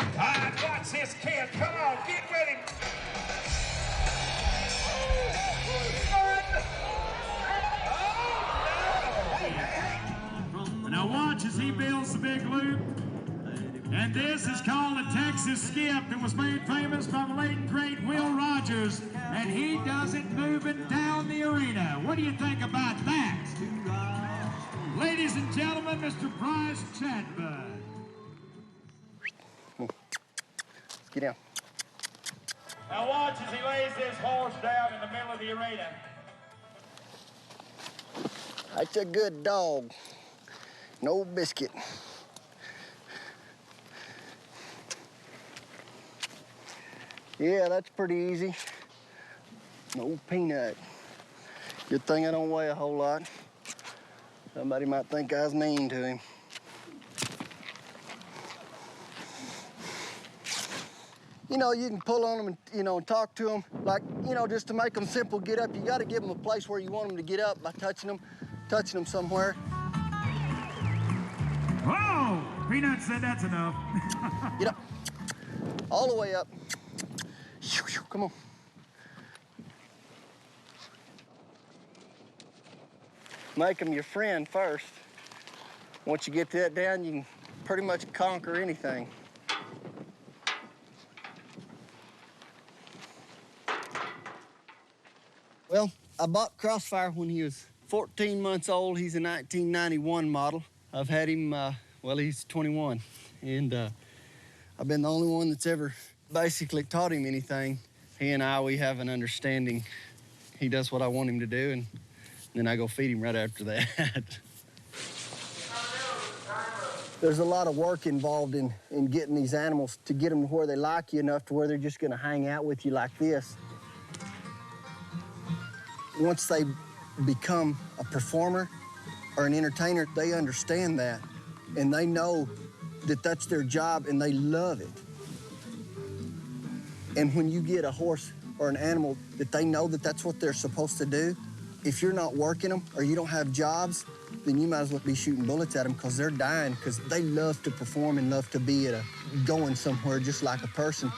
All right, watch this kid. Come on, get with him. Now watch as he builds the big loop. And this is called a Texas skip. It was made famous by the late and great Will Rogers. And he does it moving down the arena. What do you think about that? Ladies and gentlemen, Mr. Brice Chapman. Get down. Now watch as he lays this horse down in the middle of the arena. That's a good dog. No biscuit. Yeah, that's pretty easy. No peanut. Good thing I don't weigh a whole lot. Somebody might think I was mean to him. You know, you can pull on them and, you know, talk to them. Like, you know, just to make them simple get up, you got to give them a place where you want them to get up by touching them somewhere. Whoa! Peanut said that's enough. Get up. All the way up. Come on. Make them your friend first. Once you get that down, you can pretty much conquer anything. Well, I bought Crossfire when he was 14 months old. He's a 1991 model. I've had him, well, he's 21. And I've been the only one that's ever basically taught him anything. He and I, we have an understanding. He does what I want him to do, and then I go feed him right after that. There's a lot of work involved in getting these animals to get them to where they like you enough to where they're just gonna hang out with you like this. Once they become a performer or an entertainer, they understand that, and they know that that's their job, and they love it. And when you get a horse or an animal that they know that that's what they're supposed to do, if you're not working them or you don't have jobs, then you might as well be shooting bullets at them because they're dying, because they love to perform and love to be going somewhere just like a person.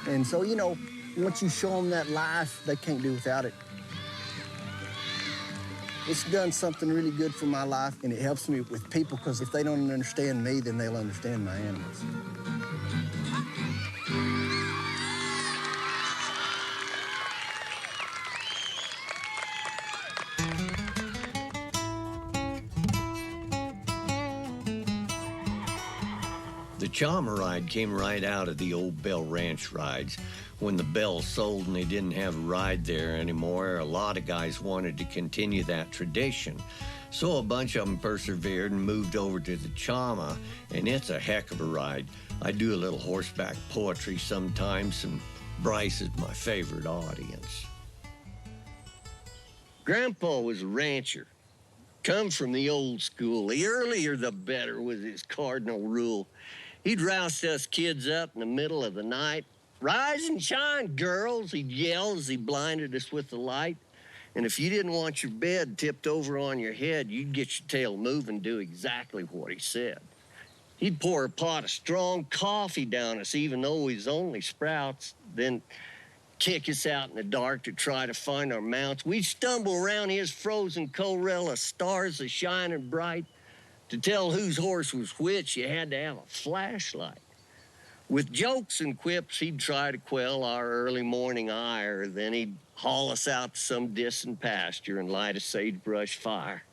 And so, you know, Once you show them that life, they can't do without it. It's done something really good for my life, and it helps me with people, because if they don't understand me, then they'll understand my animals. The Chama ride came right out of the old Bell Ranch rides. When the Bell sold and they didn't have a ride there anymore, a lot of guys wanted to continue that tradition. So a bunch of them persevered and moved over to the Chama, and it's a heck of a ride. I do a little horseback poetry sometimes, and Brice is my favorite audience. Grandpa was a rancher. Come from the old school. The earlier the better was his cardinal rule. He'd roust us kids up in the middle of the night. Rise and shine, girls, he'd yell as he blinded us with the light. And if you didn't want your bed tipped over on your head, you'd get your tail moving and do exactly what he said. He'd pour a pot of strong coffee down us, even though we was only sprouts, then kick us out in the dark to try to find our mounts. We'd stumble around his frozen Corella, stars a shining bright. To tell whose horse was which, you had to have a flashlight. With jokes and quips, he'd try to quell our early morning ire. Then he'd haul us out to some distant pasture and light a sagebrush fire.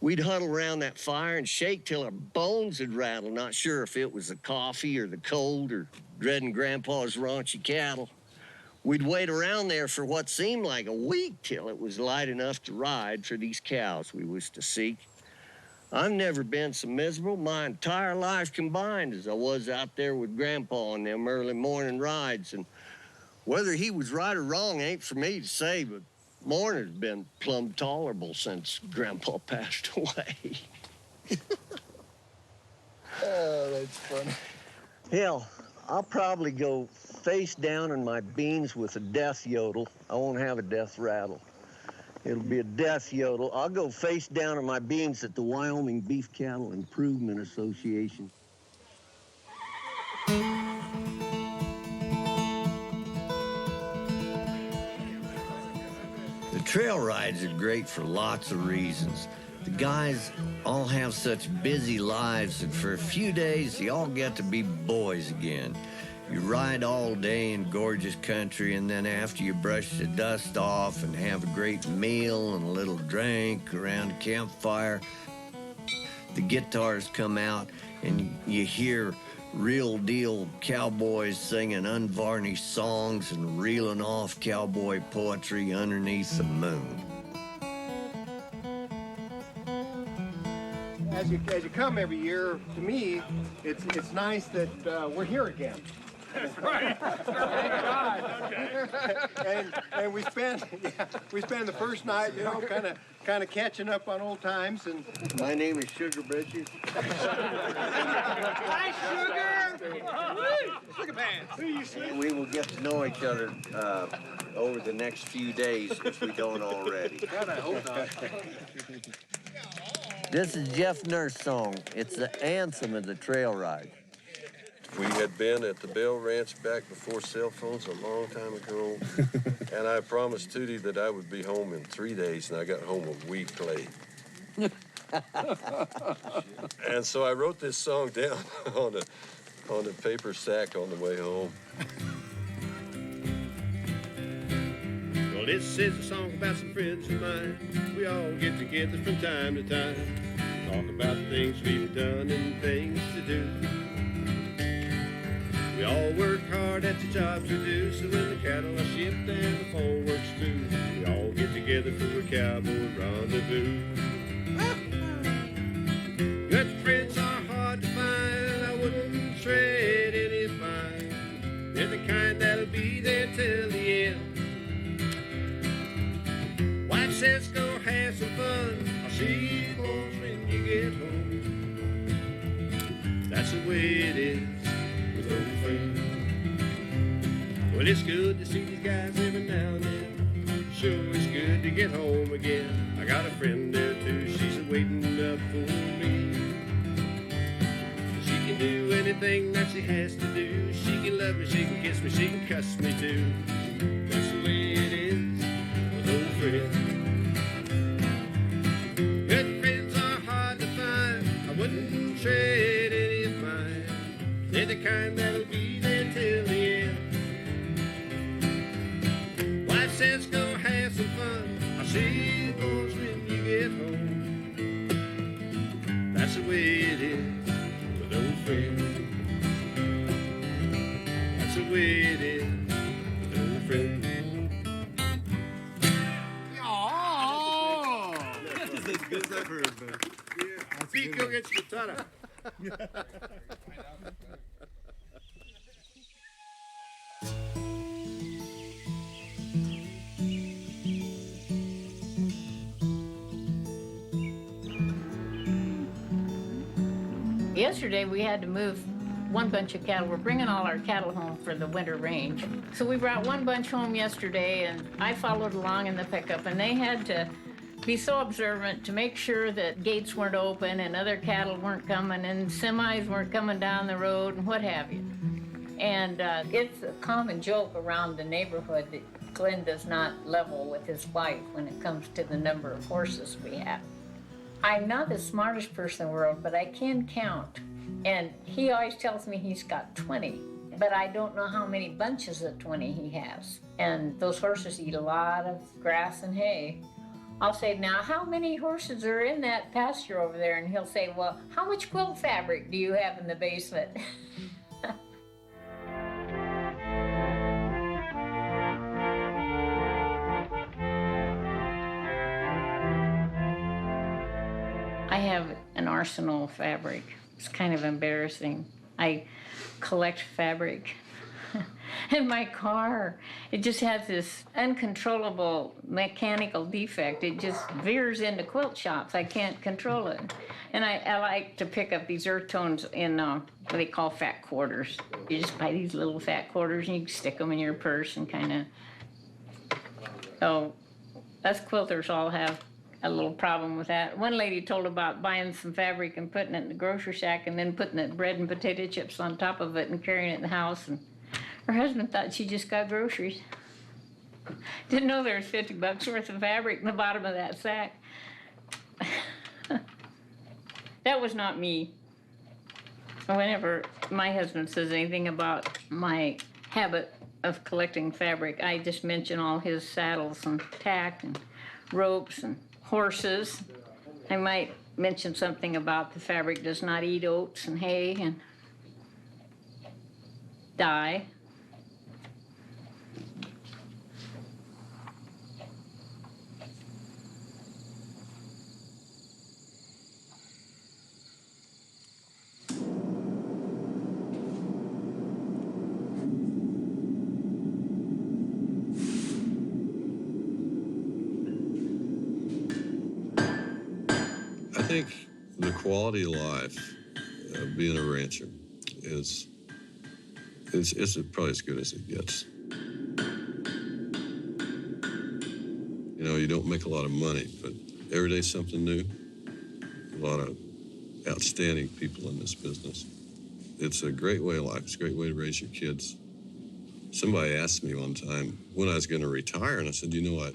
We'd huddle around that fire and shake till our bones would rattle, not sure if it was the coffee or the cold or dreading Grandpa's raunchy cattle. We'd wait around there for what seemed like a week till it was light enough to ride for these cows we was to seek. I've never been so miserable my entire life combined as I was out there with Grandpa on them early morning rides. And whether he was right or wrong ain't for me to say, but morning's been plumb tolerable since Grandpa passed away. Oh, that's funny. Hell, I'll probably go face down in my beans with a death yodel. I won't have a death rattle. It'll be a death yodel. I'll go face down on my beans at the Wyoming Beef Cattle Improvement Association. The trail rides are great for lots of reasons. The guys all have such busy lives, and for a few days, you all get to be boys again. You ride all day in gorgeous country, and then after you brush the dust off and have a great meal and a little drink around a campfire, the guitars come out and you hear real deal cowboys singing unvarnished songs and reeling off cowboy poetry underneath the moon. As you come every year, to me, it's nice that we're here again. That's right. and we spend the first night, you know, kind of catching up on old times. And my name is Sugar Britches. Hi, Sugar. Sugar Pants. We will get to know each other over the next few days if we don't already. God, I hope not. This is Jeff Nurse's song. It's the anthem of the trail ride. We had been at the Bell Ranch back before cell phones a long time ago, and I promised Tootie that I would be home in 3 days, and I got home a week late. And so I wrote this song down on a paper sack on the way home. Well, this is a song about some friends of mine. We all get together from time to time, talk about things we've done and things to do. We all work hard at the jobs we do, so when the cattle are shipped and the phone works too, we all get together for a cowboy rendezvous. Good friends are hard to find, I wouldn't trade any of mine. They're the kind that'll be there till the end. Wife says go have some fun, I'll see you boys when you get home. That's the way it is. Well, it's good to see these guys every now and then. Sure, it's good to get home again. I got a friend there too, she's waiting up for me. She can do anything that she has to do. She can love me, she can kiss me, she can cuss me too. That's the way it is with old friends. Good friends are hard to find. I wouldn't trade any of mine. They're the kind that'll be there till the end. Wife says go have some fun. I'll see you boys when you get home. That's the way it is with old friends. That's the way it is with old friends. Oh! That's as good as I've heard, man. Pete, go get your guitar. Yesterday we had to move one bunch of cattle. We're bringing all our cattle home for the winter range. So we brought one bunch home yesterday, and I followed along in the pickup, and they had to be so observant to make sure that gates weren't open and other cattle weren't coming and semis weren't coming down the road and what have you. And it's a common joke around the neighborhood that Glenn does not level with his wife when it comes to the number of horses we have. I'm not the smartest person in the world, but I can count. And he always tells me he's got 20, but I don't know how many bunches of 20 he has. And those horses eat a lot of grass and hay. I'll say, now, how many horses are in that pasture over there? And he'll say, well, how much quilt fabric do you have in the basement? I have an arsenal of fabric. It's kind of embarrassing. I collect fabric. In my car, it just has this uncontrollable mechanical defect. It just veers into quilt shops. I can't control it. And I like to pick up these earth tones in what they call fat quarters. You just buy these little fat quarters and you stick them in your purse and kind of... Oh, us quilters all have a little problem with that. One lady told about buying some fabric and putting it in the grocery sack and then putting the bread and potato chips on top of it and carrying it in the house. And her husband thought she just got groceries. Didn't know there was $50 worth of fabric in the bottom of that sack. That was not me. Whenever my husband says anything about my habit of collecting fabric, I just mention all his saddles and tack and ropes and horses. I might mention something about the fabric does not eat oats and hay and dye. I think the quality of life of being a rancher is probably as good as it gets. You know, you don't make a lot of money, but every day's something new. A lot of outstanding people in this business. It's a great way of life. It's a great way to raise your kids. Somebody asked me one time when I was going to retire, and I said, you know what?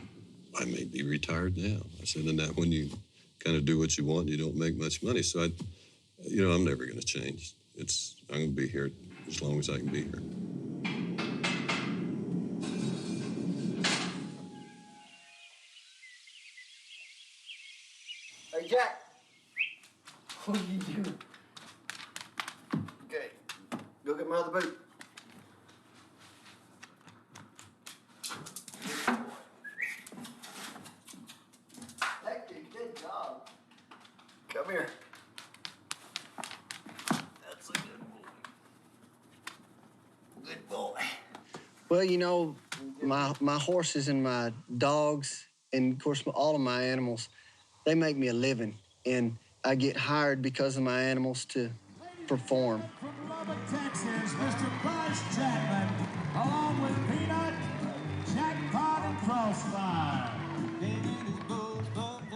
I may be retired now. I said, and that when you kind of do what you want, you don't make much money. So I'm never going to change. I'm going to be here as long as I can be here. Hey, Jack. What are you doing? Okay, go get my other boot. Good job. Come here. That's a good boy. Good boy. Well, you know, my horses and my dogs, and of course all of my animals, they make me a living, and I get hired because of my animals to perform. From Lubbock, Texas, Mr. Brice Chapman, along with Peanut, Jackpot, and Crossfire.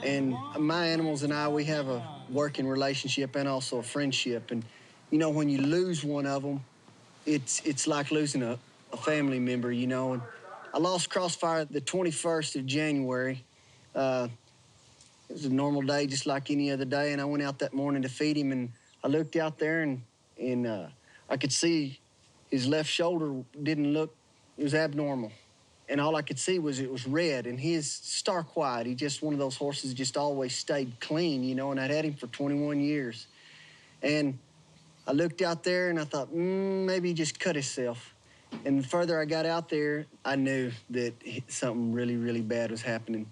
And my animals and I, we have a working relationship and also a friendship. And You know, when you lose one of them, it's like losing a family member, you know. And I lost Crossfire the 21st of January. It was a normal day, just like any other day, and I went out that morning to feed him, and I looked out there, and I could see his left shoulder didn't look, it was abnormal. And all I could see was it was red, and his stark white. He just one of those horses just always stayed clean, you know, and I'd had him for 21 years. And I looked out there, and I thought, maybe he just cut himself. And the further I got out there, I knew that something really, really bad was happening.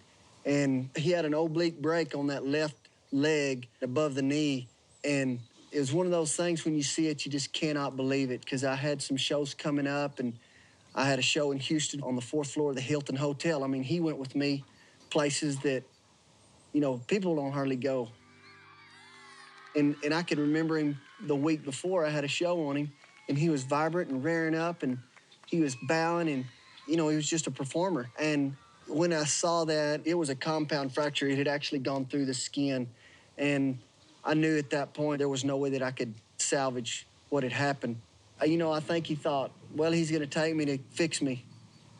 And he had an oblique break on that left leg above the knee, and it was one of those things when you see it, you just cannot believe it, because I had some shows coming up, and I had a show in Houston on the 4th floor of the Hilton Hotel. I mean, he went with me places that, you know, people don't hardly go. And I could remember him the week before. I had a show on him, and he was vibrant and rearing up, and he was bowing, and, you know, he was just a performer. And when I saw that, it was a compound fracture. It had actually gone through the skin. And I knew at that point there was no way that I could salvage what had happened. You know, I think he thought, well, he's going to take me to fix me,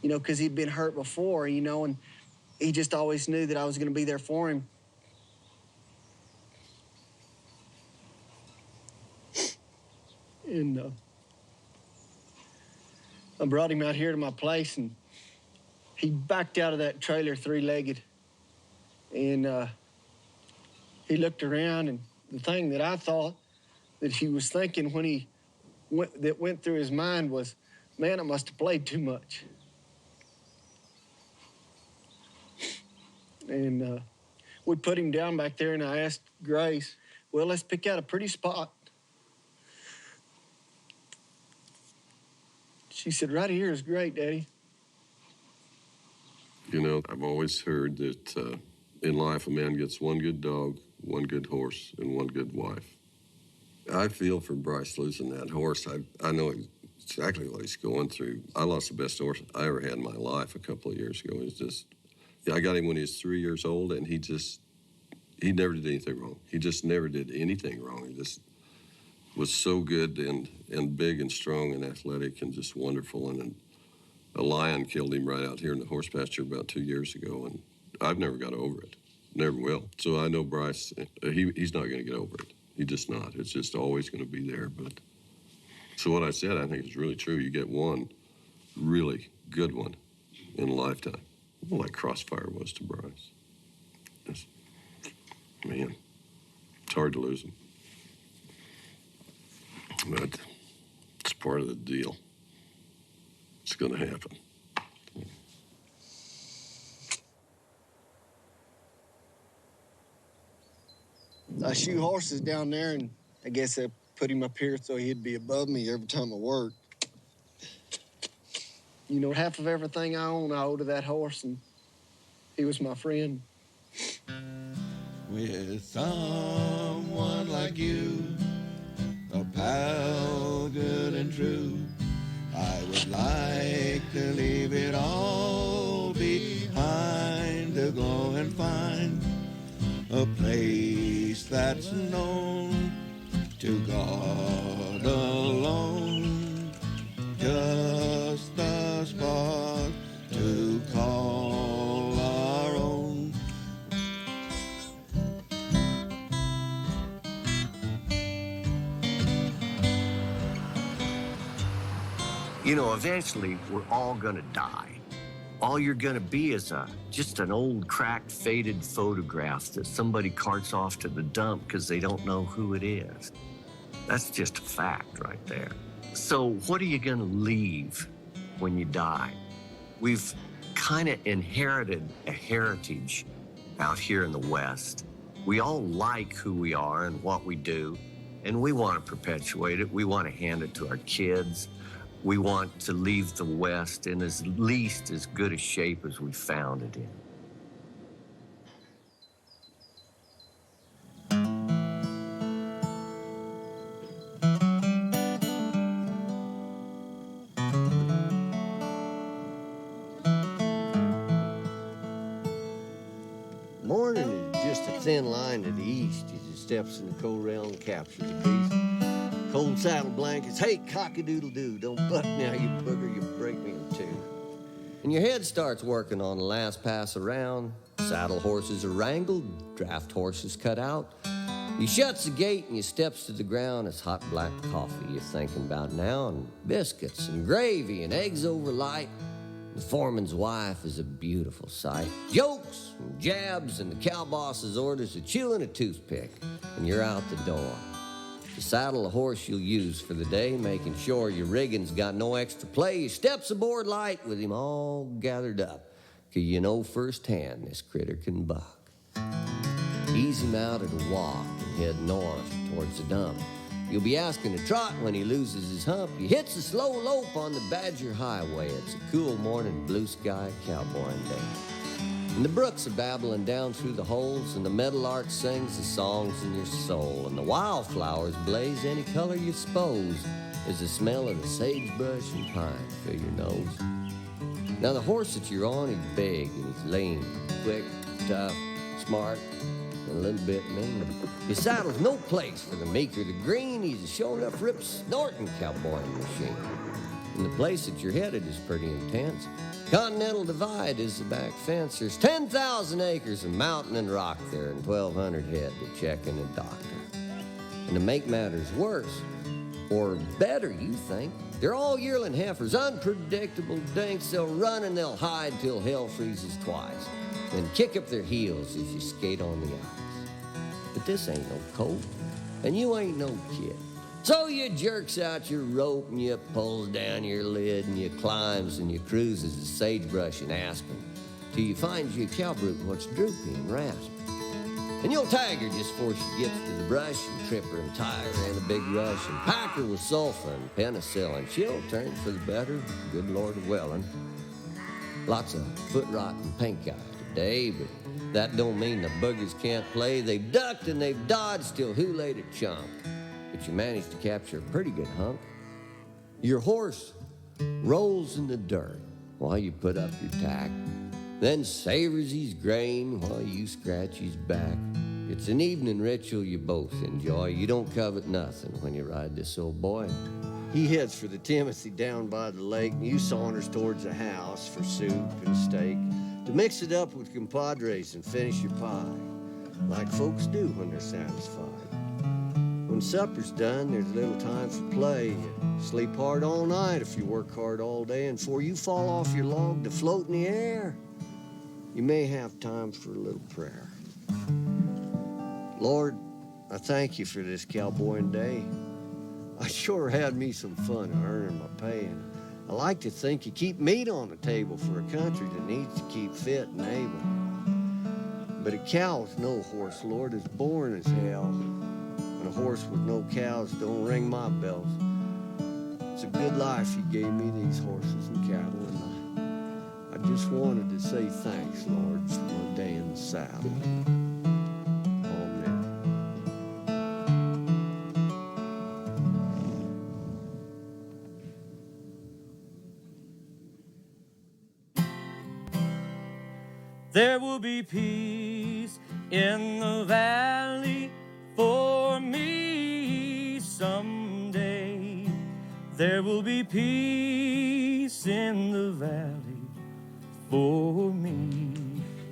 you know, because he'd been hurt before, you know, and he just always knew that I was going to be there for him. And I brought him out here to my place, and he backed out of that trailer three-legged. And he looked around, and the thing that I thought that he was thinking when he went through his mind was, man, I must have played too much. And we put him down back there, and I asked Grace, well, let's pick out a pretty spot. She said, right here is great, Daddy. You know, I've always heard that in life a man gets one good dog, one good horse, and one good wife. I feel for Brice losing that horse. I know exactly what he's going through. I lost the best horse I ever had in my life a couple of years ago. It's just, I got him when he was 3 years old, and he never did anything wrong. He just never did anything wrong. He just was so good and big and strong and athletic and just wonderful. And a lion killed him right out here in the horse pasture about 2 years ago, and I've never got over it. Never will. So I know Brice, he's not going to get over it. He's just not. It's just always going to be there. But so what I said, I think is really true. You get one really good one in a lifetime, like Crossfire was to Brice. Just, man, it's hard to lose him. But it's part of the deal. It's going to happen. I shoot horses down there, and I guess I put him up here so he'd be above me every time I work. You know, half of everything I owe to that horse, and he was my friend. With someone like you, a pal good and true, I would like to leave it all behind to go and find a place that's known to God alone, just a spot to call our own. You know, eventually we're all gonna die. All you're gonna be is just an old, cracked, faded photograph that somebody carts off to the dump because they don't know who it is. That's just a fact right there. So what are you gonna leave when you die? We've kind of inherited a heritage out here in the West. We all like who we are and what we do, and we want to perpetuate it. We want to hand it to our kids. We want to leave the West in at least as good a shape as we found it in. Morning is just a thin line to the east as it steps in the corral and captures a piece. Cold saddle blankets. Hey, cock-a-doodle-doo. Don't buck now, you booger. You break me in two. And your head starts working on the last pass around. Saddle horses are wrangled, draft horses cut out. You shuts the gate and you steps to the ground. It's hot black coffee you're thinking about now, and biscuits and gravy and eggs over light. The foreman's wife is a beautiful sight. Jokes and jabs and the cow boss's orders are chewing a toothpick, and you're out the door. You saddle the horse you'll use for the day, making sure your rigging's got no extra play. You steps aboard light with him all gathered up, 'cause you know firsthand this critter can buck. Ease him out at a walk and head north towards the dump. You'll be asking to trot when he loses his hump. He hits a slow lope on the Badger Highway. It's a cool morning, blue sky cowboying day. And the brooks are babbling down through the holes, and the meadowlark sings the songs in your soul, and the wildflowers blaze any color you suppose as the smell of the sagebrush and pine fill your nose. Now the horse that you're on, he's big and he's lean, quick, tough, smart, and a little bit mean. His saddle's no place for the meek or the green. He's a sure-enough rip-snorting cowboying machine. And the place that you're headed is pretty intense. Continental Divide is the back fence. There's 10,000 acres of mountain and rock there and 1,200 head to check in a doctor. And to make matters worse, or better, you think, they're all yearling heifers, unpredictable dinks. They'll run and they'll hide till hell freezes twice, then kick up their heels as you skate on the ice. But this ain't no colt, and you ain't no kid. So you jerks out your rope and you pulls down your lid and you climbs and you cruises the sagebrush and aspen till you find you a cowbrook what's droopy and raspy. And you'll tag her just before she gets to the brush and trip her and tie her in a big rush and pack her with sulfur and penicillin. She'll turn for the better, good Lord of Welland. Lots of foot rot and pink eye today, but that don't mean the boogers can't play. They've ducked and they've dodged till who laid a chunk. But you managed to capture a pretty good hunk. Your horse rolls in the dirt while you put up your tack, then savors his grain while you scratch his back. It's an evening ritual you both enjoy. You don't covet nothing when you ride this old boy. He heads for the Timothy down by the lake, and you saunters towards the house for soup and steak to mix it up with compadres and finish your pie, like folks do when they're satisfied. When supper's done, there's little time for play. You sleep hard all night if you work hard all day, and before you fall off your log to float in the air, you may have time for a little prayer. Lord, I thank you for this cowboying day. I sure had me some fun earning my pay, and I like to think you keep meat on the table for a country that needs to keep fit and able. But a cow with no horse, Lord, is boring as hell. And a horse with no cows don't ring my bells. It's a good life you gave me, these horses and cattle, and I just wanted to say thanks, Lord, for my day in the saddle. Amen. There will be peace in the valley for me someday. There will be peace in the valley for me.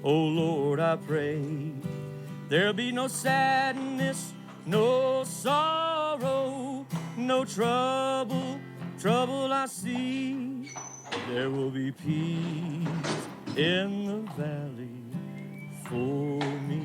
Oh Lord, I pray there'll be no sadness, no sorrow, no trouble I see. There will be peace in the valley for me.